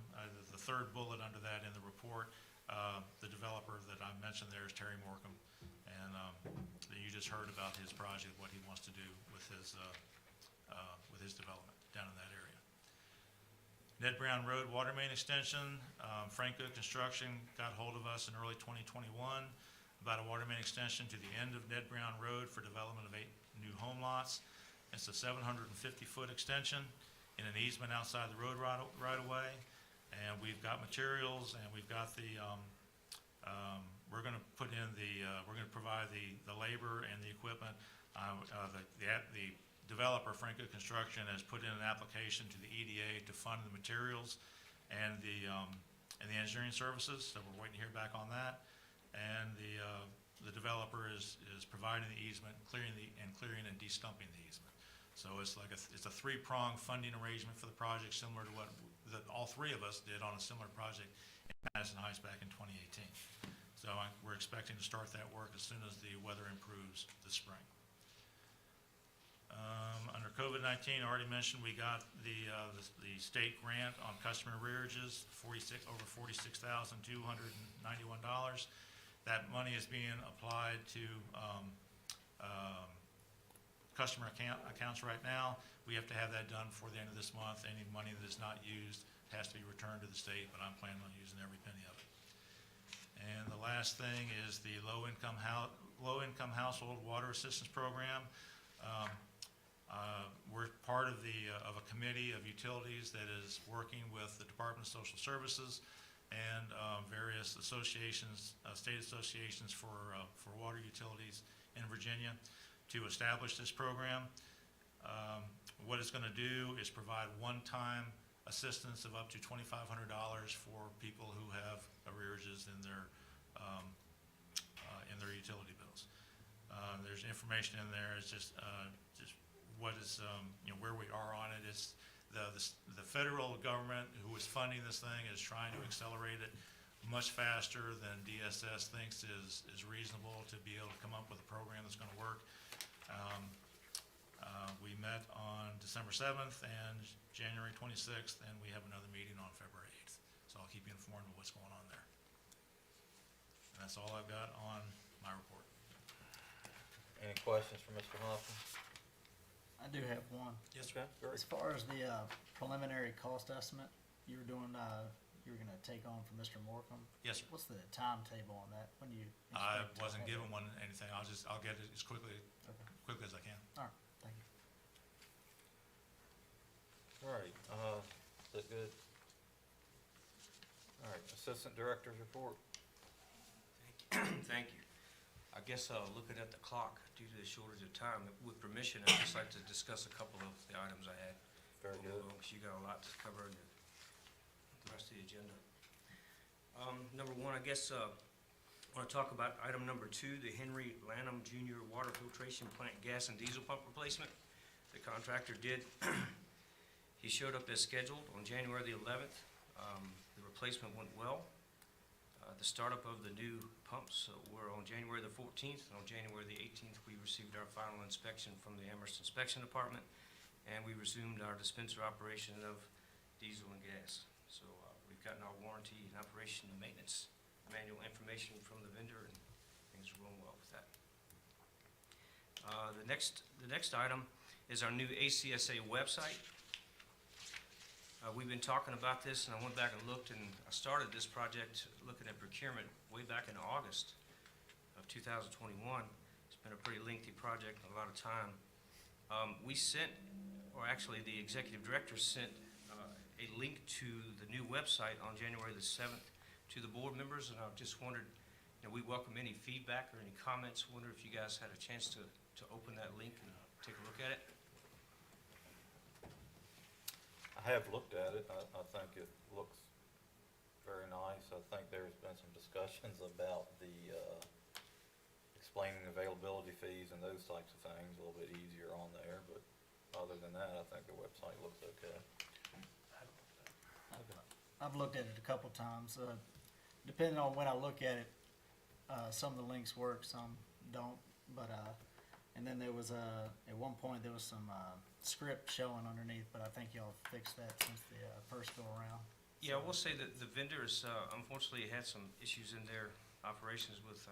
the third bullet under that in the report. The developer that I mentioned there is Terry Morcom, and you just heard about his project, what he wants to do with his development down in that area. Ned Brown Road Water Main Extension, Frank Good Construction got hold of us in early 2021 about a water main extension to the end of Ned Brown Road for development of 8 new home lots. It's a 750-foot extension in an easement outside the road right away. And we've got materials, and we've got we're going to put in we're going to provide the labor and the equipment. The developer, Frank Good Construction, has put in an application to the EDA to fund the materials and the engineering services, so we're waiting to hear back on that. And the developer is providing the easement, clearing and de-stumping the easement. So it's a three-pronged funding arrangement for the project, similar to what all three of us did on a similar project in Madison Heights back in 2018. So we're expecting to start that work as soon as the weather improves this spring. Under COVID-19, I already mentioned we got the state grant on customer arrearages, over $46,291. That money is being applied to customer accounts right now. We have to have that done before the end of this month. Any money that is not used has to be returned to the state, but I'm planning on using every penny of it. And the last thing is the low-income household water assistance program. We're part of a committee of utilities that is working with the Department of Social Services and various associations, state associations for water utilities in Virginia to establish this program. What it's going to do is provide one-time assistance of up to $2,500 for people who have arrearages in their utility bills. There's information in there. It's just what is where we are on it. It's the federal government who is funding this thing is trying to accelerate it much faster than DSS thinks is reasonable to be able to come up with a program that's going to work. We met on December 7th and January 26th, and we have another meeting on February 8th. So I'll keep you informed of what's going on there. And that's all I've got on my report. Any questions for Mr. Hoffman? I do have one. Yes, sir. Okay, great. As far as the preliminary cost estimate you were doing, you were going to take on for Mr. Morcom. Yes, sir. What's the timetable on that? When do you? I expect to wasn't have given it? one anything. I'll get it as quickly as I can. All right, thank you. All right, is that good? All right, Assistant Director's report. Thank you. I guess looking at the clock, due to the shortage of time, with permission, I'd just like to discuss a couple of the items I had. Very good. Because you got a lot to cover in the rest of the agenda. Number one, I guess, I want to talk about item number 2, the Henry Lanham Jr. Water Filtration Plant Gas and Diesel Pump Replacement. The contractor did, he showed up as scheduled on January the 11th. The replacement went well. The startup of the new pumps were on January the 14th, and on January the 18th, we received our final inspection from the Amherst Inspection Department, and we resumed our dispenser operation of diesel and gas. So we've gotten our warranty and operation and maintenance manual information from the vendor, and things are going well with that. The next item is our new ACSA website. We've been talking about this, and I went back and looked, and I started this project looking at procurement way back in August of 2021. It's been a pretty lengthy project, and a lot of time. We sent, or actually the executive director sent a link to the new website on January the 7th to the board members, and I just wondered, we welcome any feedback or any comments. Wonder if you guys had a chance to open that link and take a look at it. I have looked at it. I think it looks very nice. I think there's been some discussions about the explaining availability fees and those types of things, a little bit easier on there, but other than that, I think the website looks okay. I've looked at it a couple times. Depending on when I look at it, some of the links work, some don't. But and then there was at one point there was some script showing underneath, but I think y'all fixed that since the first go around. Yeah, I will say that the vendors unfortunately had some issues in their operations with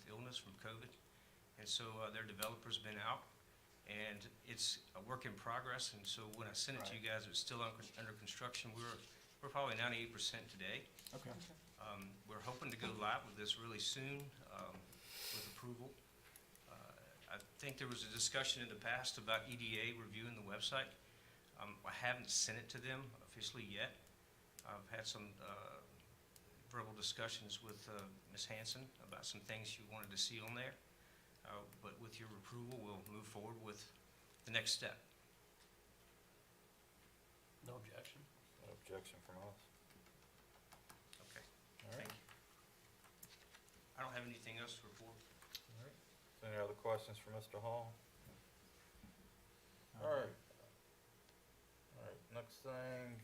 illness from COVID, and so their developer's been out, and it's a work in progress. And so when I sent it to you guys, it was still under construction. We're probably 98% today. Okay. We're hoping to go live with this really soon with approval. I think there was a discussion in the past about EDA reviewing the website. I haven't sent it to them officially yet. I've had some verbal discussions with Ms. Hanson about some things she wanted to see on there. But with your approval, we'll move forward with the next step. No objection. No objection from us. Okay. All right. Thank you. I don't have anything else to report. All right. Any other questions for Mr. Hall? All right. All right, next thing,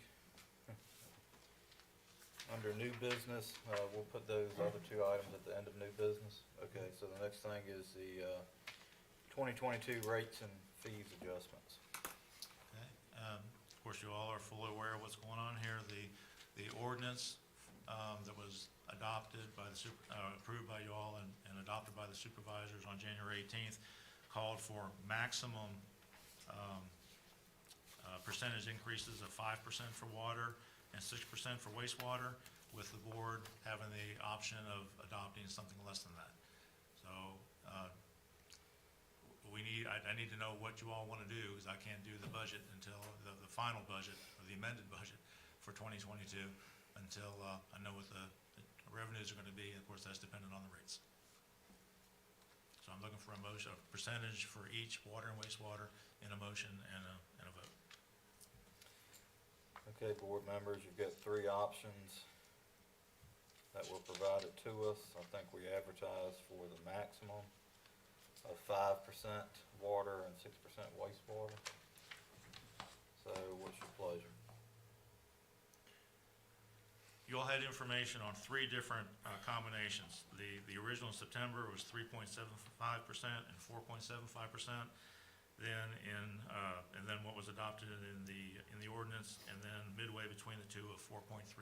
under new business, we'll put those other 2 items at the end of new business. Okay, so the next thing is the 2022 rates and fees adjustments. Okay. Of course, you all are fully aware of what's going on here. The ordinance that was adopted by the approved by you all and adopted by the supervisors on January 18th called for maximum percentage increases of 5% for water and 6% for wastewater, with the board having the option of adopting something less than that. So I need to know what you all want to do, because I can't do the budget until the final budget, or the amended budget for 2022, until I know what the revenues are going to be. Of course, that's dependent on the rates. So I'm looking for a motion, a percentage for each water and wastewater in a motion and a vote. Okay, board members, you've got 3 options that were provided to us. I think we advertised for the maximum of 5% water and 6% wastewater. So what's your pleasure? You all had information on 3 different combinations. The original in September was 3.75% and 4.75%. Then and then what was adopted in the ordinance, and then midway between the two of 4.38%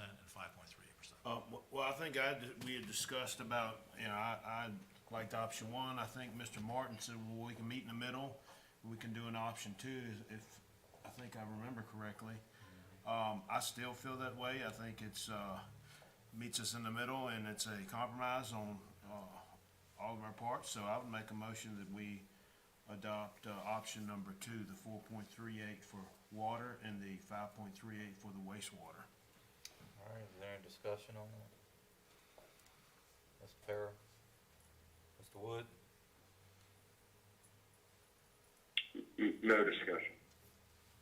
and 5.38%. Well, I think we had discussed about, I liked option 1. I think Mr. Martin said, well, we can meet in the middle. We can do an option 2, if I think I remember correctly. I still feel that way. I think it's meets us in the middle, and it's a compromise on all of our parts. So I would make a motion that we adopt option number 2, the 4.38 for water and the 5.38 for the wastewater. All right, is there any discussion on that? Ms. Para? Mr. Wood? No discussion.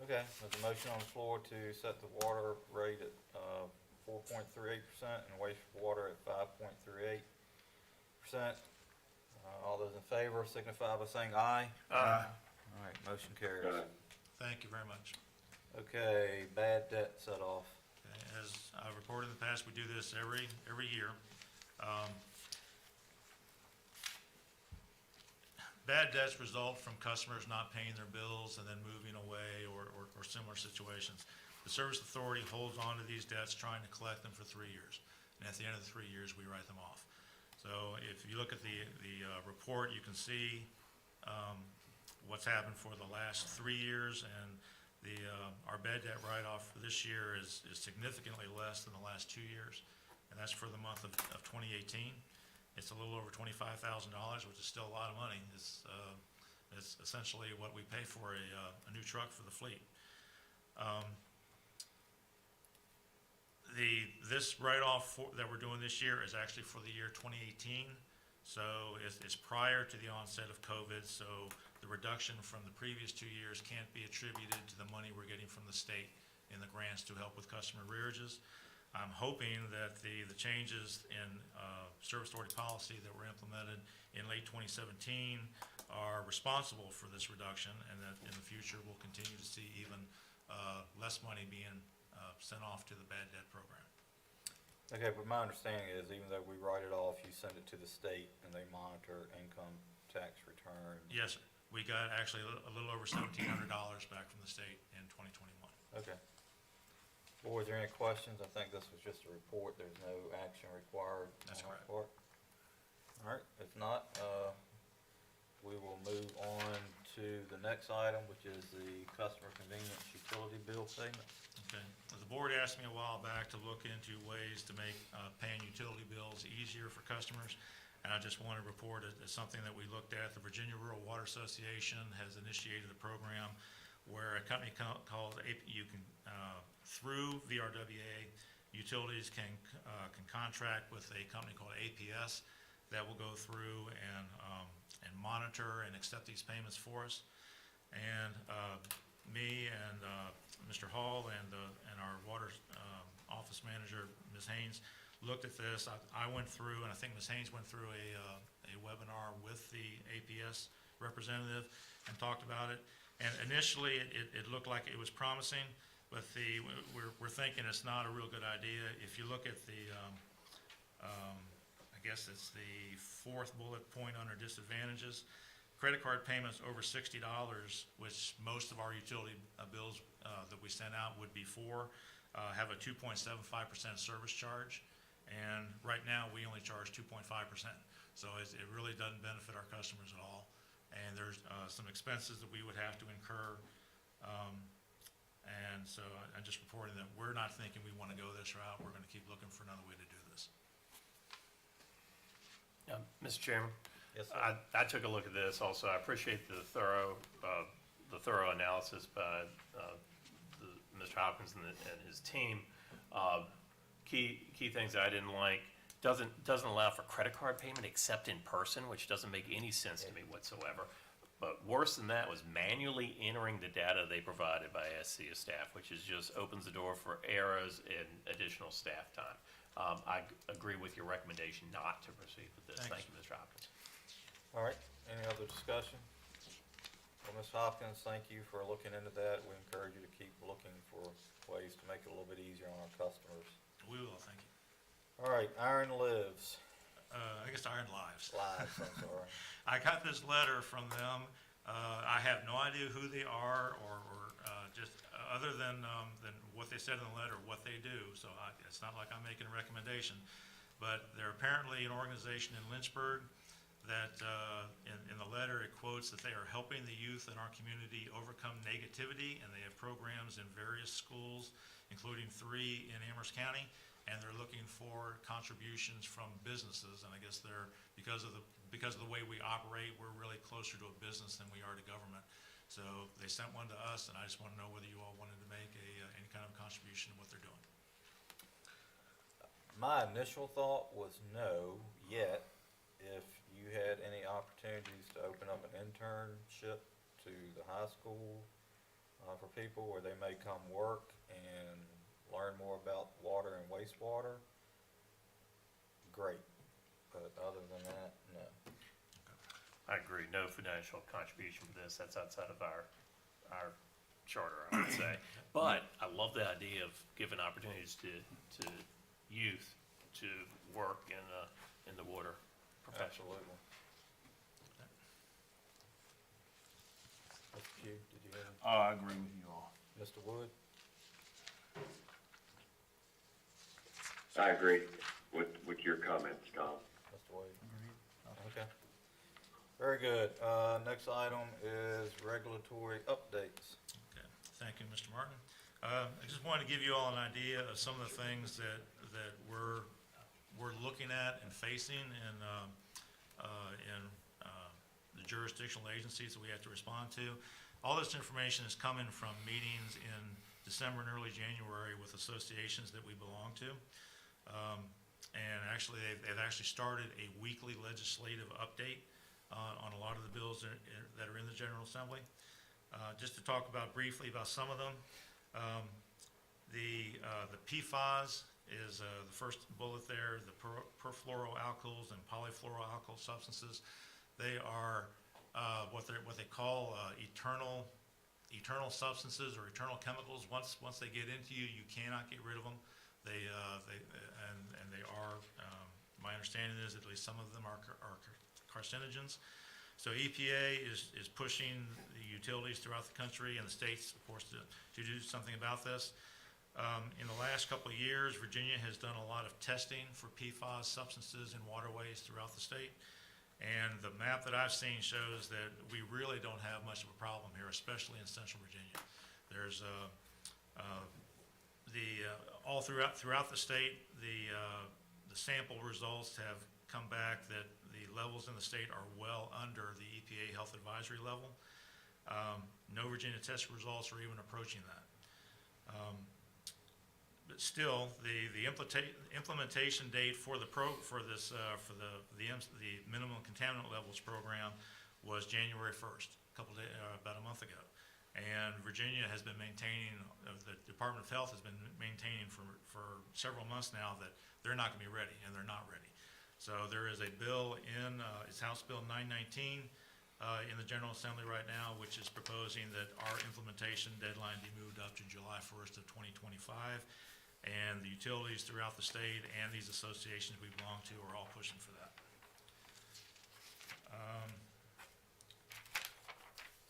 Okay, there's a motion on the floor to set the water rate at 4.38% and wastewater at 5.38%. All those in favor signify by saying aye. Aye. All right, motion carries. Thank you very much. Okay, bad debt set off. Okay, as I've reported in the past, we do this every year. Bad debts result from customers not paying their bills and then moving away or similar situations. The Service Authority holds on to these debts, trying to collect them for 3 years. And at the end of the 3 years, we write them off. So if you look at the report, you can see what's happened for the last 3 years, and our bad debt write-off for this year is significantly less than the last 2 years, and that's for the month of 2018. It's a little over $25,000, which is still a lot of money. It's essentially what we pay for a new truck for the fleet. This write-off that we're doing this year is actually for the year 2018, so it's prior to the onset of COVID, so the reduction from the previous 2 years can't be attributed to the money we're getting from the state in the grants to help with customer arrearages. I'm hoping that the changes in Service Authority policy that were implemented in late 2017 are responsible for this reduction, and that in the future we'll continue to see even less money being sent off to the bad debt program. Okay, but my understanding is even though we write it off, you send it to the state and they monitor income tax return. Yes, sir. We got actually a little over $1,700 back from the state in 2021. Okay. Board, is there any questions? I think this was just a report. There's no action required. That's on our correct. part. All right, if not, we will move on to the next item, which is the customer convenience utility bill payment. Okay. The board asked me a while back to look into ways to make paying utility bills easier for customers, and I just want to report it as something that we looked at. The Virginia Rural Water Association has initiated a program where a company called through VRWA, utilities can contract with a company called APS that will go through and monitor and accept these payments for us. And me and Mr. Hall and our water office manager, Ms. Haynes, looked at this. I went through, and I think Ms. Haynes went through a webinar with the APS representative and talked about it. And initially, it looked like it was promising, but we're thinking it's not a real good idea. If you look at the, I guess it's the fourth bullet point under disadvantages, credit card payments over $60, which most of our utility bills that we send out would be for, have a 2.75% service charge. And right now, we only charge 2.5%. So it really doesn't benefit our customers at all. And there's some expenses that we would have to incur. And so I'm just reporting that we're not thinking we want to go this route. We're going to keep looking for another way to do this. Mr. Chairman? Yes, sir. I took a look at this also. I appreciate the thorough analysis by Mr. Hopkins and his team. Key things I didn't like, doesn't allow for credit card payment except in person, which doesn't make any sense to me whatsoever. But worse than that was manually entering the data they provided by SCA staff, which just opens the door for errors and additional staff time. I agree with your recommendation not to proceed with this. Thanks. Thank you, Mr. Hopkins. All right, any other discussion? Well, Ms. Hopkins, thank you for looking into that. We encourage you to keep looking for ways to make it a little bit easier on our customers. We will, thank you. All right, Iron Lives. I guess Iron Lives. Lives, I'm sorry. I got this letter from them. I have no idea who they are or just other than what they said in the letter, what they do. So it's not like I'm making a recommendation. But they're apparently an organization in Lynchburg that in the letter it quotes that they are helping the youth in our community overcome negativity, and they have programs in various schools, including 3 in Amherst County. And they're looking for contributions from businesses, and I guess they're because of the way we operate, we're really closer to a business than we are to government. So they sent one to us, and I just want to know whether you all wanted to make any kind of contribution to what they're doing. My initial thought was no, yet if you had any opportunities to open up an internship to the high school for people where they may come work and learn more about water and wastewater, great. But other than that, no. I agree, no financial contribution for this, that's outside of our charter, I would say. But I love the idea of giving opportunities to youth to work in the water profession. Absolutely. Mr. Q, did you have, Oh, I agree with you all. Mr. Wood? I agree with your comments, Tom. Mr. Wade? Okay. Very good. Next item is regulatory updates. Okay, thank you, Mr. Martin. I just wanted to give you all an idea of some of the things that we're looking at and facing in the jurisdictional agencies that we have to respond to. All this information is coming from meetings in December and early January with associations that we belong to. And actually, they've actually started a weekly legislative update on a lot of the bills that are in the General Assembly. Just to talk about briefly about some of them, the PFAS is the first bullet there. The perfluoroalkyls and polyfluoroalkyl substances, they are what they call eternal substances or eternal chemicals. Once they get into you, you cannot get rid of them. They are. My understanding is at least some of them are carcinogens. So EPA is pushing the utilities throughout the country and the states, of course, to do something about this. In the last couple of years, Virginia has done a lot of testing for PFAS substances in waterways throughout the state. And the map that I've seen shows that we really don't have much of a problem here, especially in central Virginia. There's all throughout the state, the sample results have come back that the levels in the state are well under the EPA health advisory level. No Virginia test results are even approaching that. But still, the implementation date for the minimum contaminant levels program was January 1st, about a month ago. And Virginia has been maintaining, the Department of Health has been maintaining for several months now that they're not going to be ready, and they're not ready. So there is a bill in, it's House Bill 919 in the General Assembly right now, which is proposing that our implementation deadline be moved up to July 1st of 2025. And the utilities throughout the state and these associations we belong to are all pushing for that.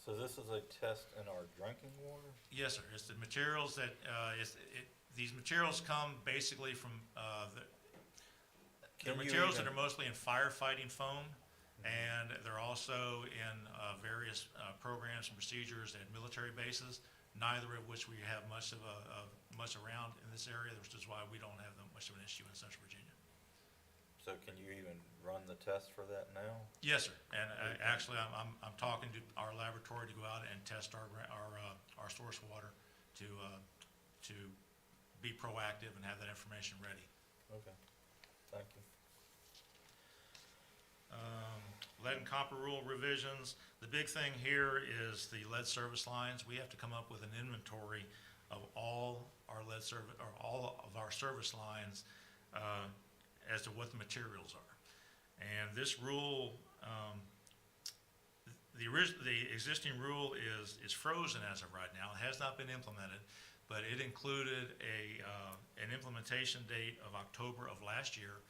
So this is a test in our drinking water? Yes, sir. It's the materials that, these materials come basically from, they're materials that are mostly in firefighting foam, and they're also in various programs and procedures at military bases, neither of which we have much around in this area, which is why we don't have much of an issue in Central Virginia. So can you even run the test for that now? Yes, sir. And actually, I'm talking to our laboratory to go out and test our source water to be proactive and have that information ready. Okay, thank you. Lead and copper rule revisions. The big thing here is the lead service lines. We have to come up with an inventory of all our lead service, or all of our service lines as to what the materials are. And this rule, the existing rule is frozen as of right now. It has not been implemented, but it included an implementation date of October of last year,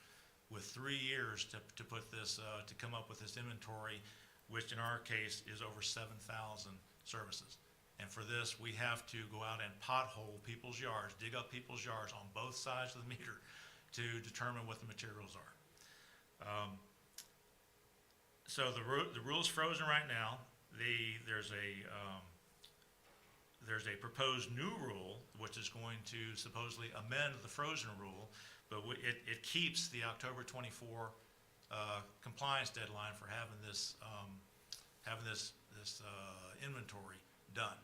with 3 years to put this, to come up with this inventory, which in our case is over 7,000 services. And for this, we have to go out and pothole people's yards, dig up people's yards on both sides of the meter to determine what the materials are. So the rule's frozen right now. There's a proposed new rule, which is going to supposedly amend the frozen rule, but it keeps the October 24 compliance deadline for having this inventory done.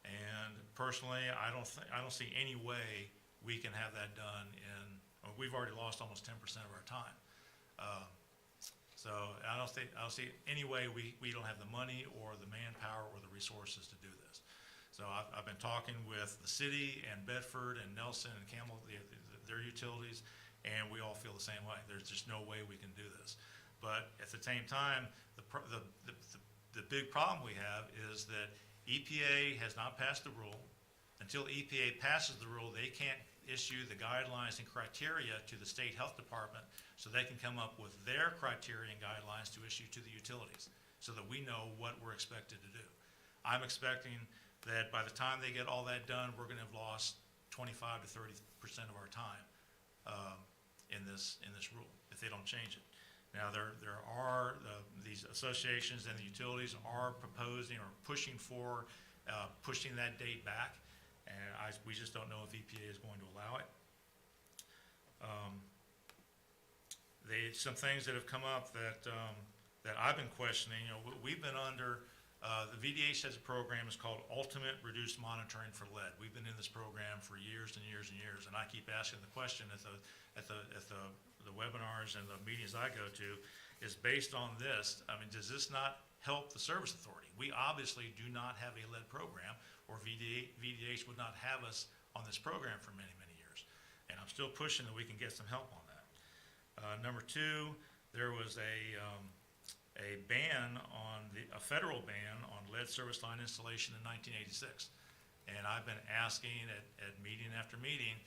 And personally, I don't see any way we can have that done we've already lost almost 10% of our time. So I don't see any way we don't have the money or the manpower or the resources to do this. So I've been talking with the city and Bedford and Nelson and Campbell, their utilities, and we all feel the same way. There's just no way we can do this. But at the same time, the big problem we have is that EPA has not passed the rule. Until EPA passes the rule, they can't issue the guidelines and criteria to the state health department so they can come up with their criteria and guidelines to issue to the utilities so that we know what we're expected to do. I'm expecting that by the time they get all that done, we're going to have lost 25 to 30% of our time in this rule if they don't change it. Now, there are these associations and the utilities are proposing or pushing for pushing that date back, and we just don't know if EPA is going to allow it. Some things that have come up that I've been questioning. We've been under the VDH has a program. It's called Ultimate Reduced Monitoring for Lead. We've been in this program for years and years and years, and I keep asking the question at the webinars and the meetings I go to, is based on this. I mean, does this not help the service authority? We obviously do not have a lead program, or VDH would not have us on this program for many, many years. And I'm still pushing that we can get some help on that. Number two, there was a ban on a federal ban on lead service line installation in 1986. And I've been asking at meeting after meeting,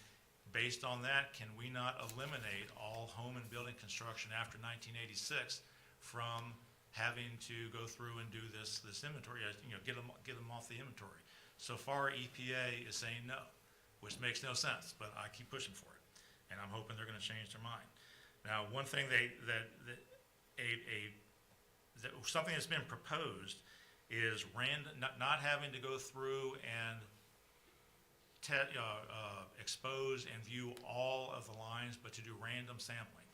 based on that, can we not eliminate all home and building construction after 1986 from having to go through and do this inventory, get them off the inventory? So far, EPA is saying no, which makes no sense, but I keep pushing for it, and I'm hoping they're going to change their mind. Now, one thing something that's been proposed is not having to go through and expose and view all of the lines, but to do random sampling.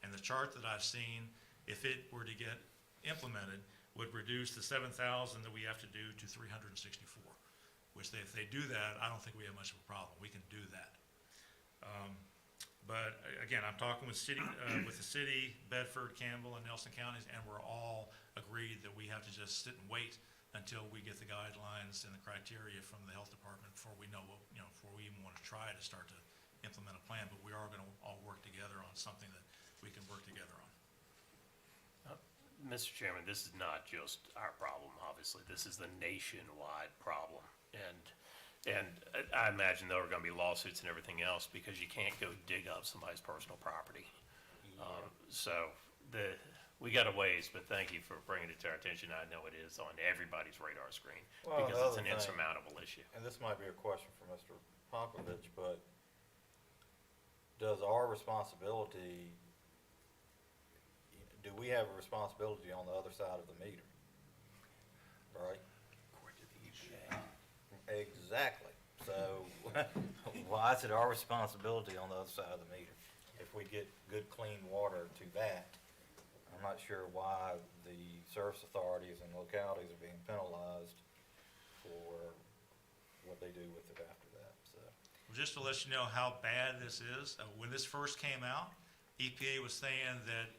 And the chart that I've seen, if it were to get implemented, would reduce the 7,000 that we have to do to 364, which if they do that, I don't think we have much of a problem. We can do that. But again, I'm talking with the city, Bedford, Campbell, and Nelson counties, and we're all agreed that we have to just sit and wait until we get the guidelines and the criteria from the health department before we know what, before we even want to try to start to implement a plan. But we are going to all work together on something that we can work together on. Mr. Chairman, this is not just our problem, obviously. This is the nationwide problem. And I imagine there are going to be lawsuits and everything else because you can't go dig up somebody's personal property. So we got a ways, but thank you for bringing it to our attention. I know it is on everybody's radar screen because it's an insurmountable issue. And this might be a question for Mr. Popovich, but does our responsibility, do we have a responsibility on the other side of the meter? Right? According to the EPA. Exactly. So why is it our responsibility on the other side of the meter? If we get good, clean water to that, I'm not sure why the service authorities and localities are being penalized for what they do with it after that, so. Just to let you know how bad this is, when this first came out, EPA was saying that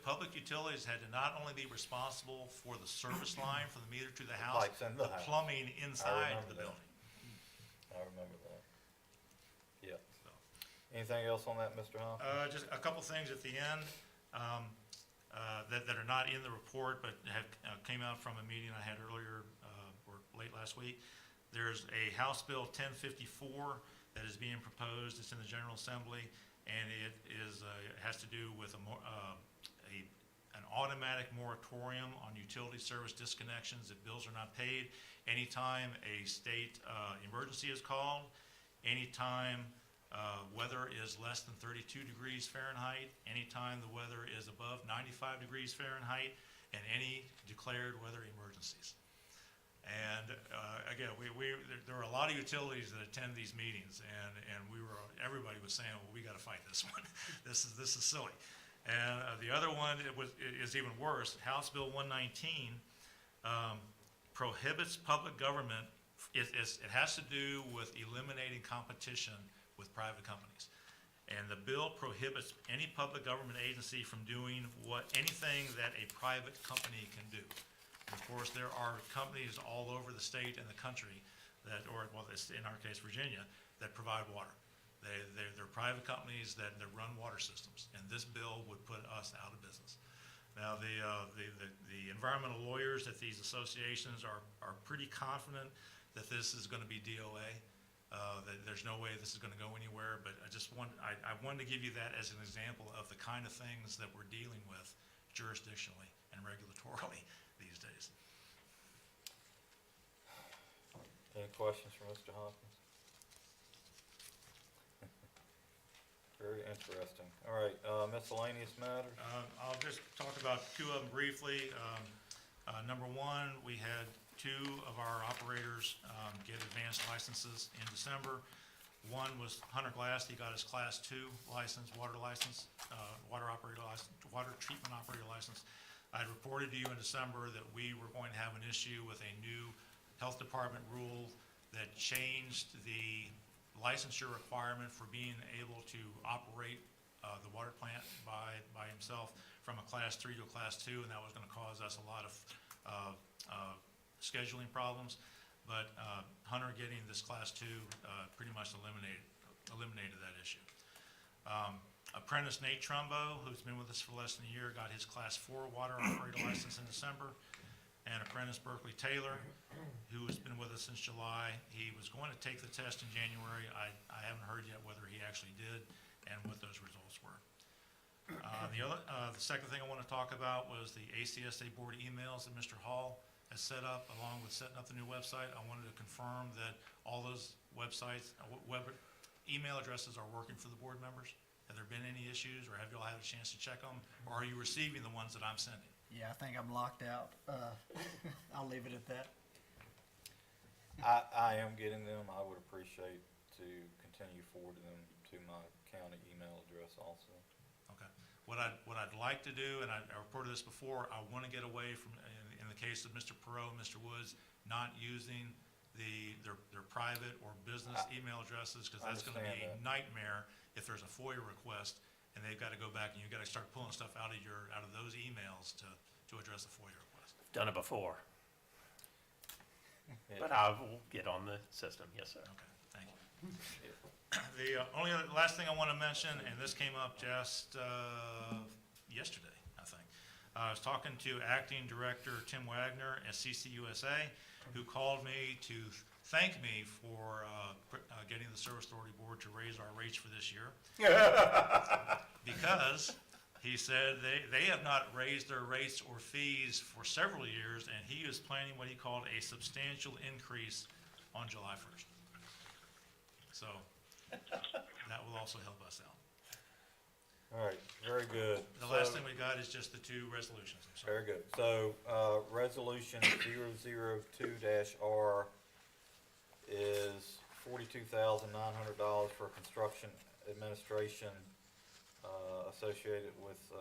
public utilities had to not only be responsible for the service line from the meter to the house, Pipes in the but house. plumbing inside the that. building. I remember that. Yep. So, Anything else on that, Mr. Hunt? just a couple things at the end that are not in the report, but have came out from a meeting I had earlier or late last week. There's a House Bill 1054 that is being proposed. It's in the General Assembly, and it has to do with an automatic moratorium on utility service disconnections if bills are not paid anytime a state emergency is called, anytime weather is less than 32 degrees Fahrenheit, anytime the weather is above 95 degrees Fahrenheit, and any declared weather emergencies. And again, there are a lot of utilities that attend these meetings, and everybody was saying, well, we got to fight this one. This is silly. And the other one is even worse. House Bill 119 prohibits public government. It has to do with eliminating competition with private companies. And the bill prohibits any public government agency from doing anything that a private company can do. And of course, there are companies all over the state and the country that, or, well, it's in our case, Virginia, that provide water. They're private companies that run water systems, and this bill would put us out of business. Now, the environmental lawyers at these associations are pretty confident that this is going to be DOA, that there's no way this is going to go anywhere, but I wanted to give you that as an example of the kind of things that we're dealing with jurisdictionally and regulatorily these days. Any questions for Mr. Hopkins? Very interesting. All right, miscellaneous matters? I'll just talk about two of them briefly. Number one, we had two of our operators get advanced licenses in December. One was Hunter Glass. He got his Class 2 license, water license, water treatment operator license. I had reported to you in December that we were going to have an issue with a new health department rule that changed the licensure requirement for being able to operate the water plant by himself from a Class 3 to a Class 2, and that was going to cause us a lot of scheduling problems. But Hunter getting this Class 2 pretty much eliminated that issue. Apprentice Nate Trumbo, who's been with us for less than a year, got his Class 4 water operator license in December. And apprentice Berkeley Taylor, who has been with us since July. He was going to take the test in January. I haven't heard yet whether he actually did and what those results were. The second thing I want to talk about was the ACSA board emails that Mr. Hall has set up, along with setting up the new website. I wanted to confirm that all those websites, email addresses are working for the board members. Have there been any issues, or have you all had a chance to check them, or are you receiving the ones that I'm sending? Yeah, I think I'm locked out. I'll leave it at that. I am getting them. I would appreciate to continue forwarding them to my county email address also. Okay. What I'd like to do, and I reported this before, I want to get away from, in the case of Mr. Perot, Mr. Woods, not using their private or business email addresses, because that's going to be a nightmare if there's a FOIA request and they've got to go back and you've got to start pulling stuff out of those emails to address a FOIA request. Done it before, Yeah. but I will get on the system. Yes, sir. Okay, thank you. The only other, last thing I want to mention, and this came up just yesterday, I think. I was talking to Acting Director Tim Wagner at CCUSA, who called me to thank me for getting the Service Authority Board to raise our rates for this year. Because he said they have not raised their rates or fees for several years, and he is planning what he called a substantial increase on July 1st. So that will also help us out. All right, very good. The last thing we got is just the two resolutions. I'm sorry. Very good. So, resolution 002-R is $42,900 for construction administration associated with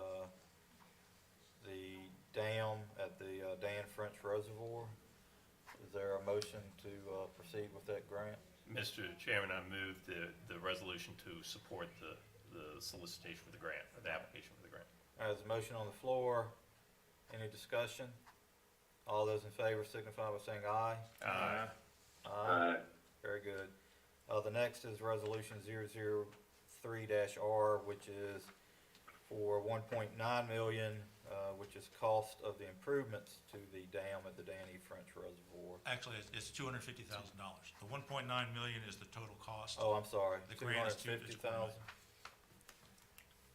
the dam at the Dan French Reservoir. Is there a motion to proceed with that grant? Mr. Chairman, I move the resolution to support the solicitation for the grant, or the application for the grant. There's a motion on the floor. Any discussion? All those in favor signify by saying aye. Aye. Aye. Very good. The next is resolution 003-R, which is for $1.9 million, which is cost of the improvements to the dam at the Dan E. French Reservoir. Actually, it's $250,000. The $1.9 million is the total cost. Oh, I'm sorry, The grant is $250,000.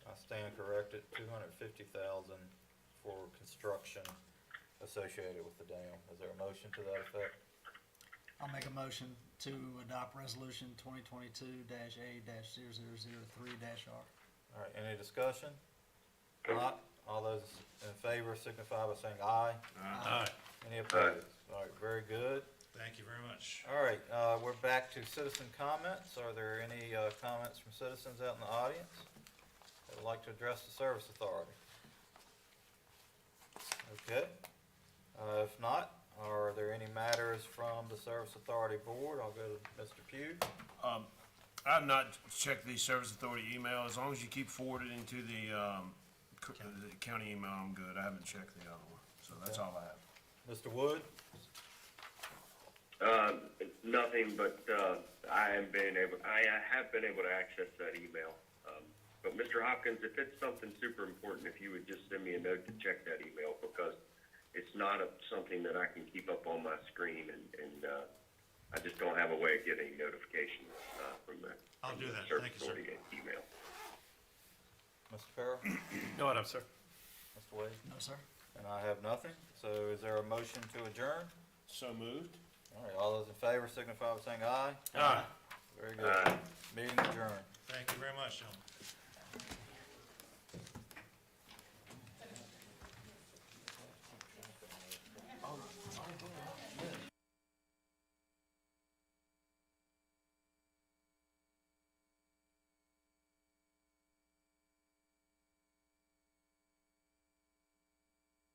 I stand corrected, $250,000 for construction associated with the dam. Is there a motion to that effect? I'll make a motion to adopt resolution 2022-A-0003-R. All right, any discussion? Not, all those in favor signify by saying aye. Aye. Any opposed? All right, very good. Thank you very much. All right, we're back to citizen comments. Are there any comments from citizens out in the audience that would like to address the Service Authority? Okay. If not, are there any matters from the Service Authority Board? I'll go to Mr. Pugh. I've not checked the Service Authority email. As long as you keep forwarding to the county email, I'm good. I haven't checked the other one. So that's all I have. Mr. Wood? Nothing, but, I have been able to access that email. But Mr. Hopkins, if it's something super important, if you would just send me a note to check that email, because it's not something that I can keep up on my screen, and I just don't have a way of getting notifications, from the. I'll from do the that. Service Thank you, sir. Authority email. Mr. Farrell? No, item, sir. Mr. Wade? No, sir. And I have nothing. So is there a motion to adjourn? So moved. All right, all those in favor signify by saying aye. Aye. Very good. Meeting adjourned. Thank you very much, gentlemen.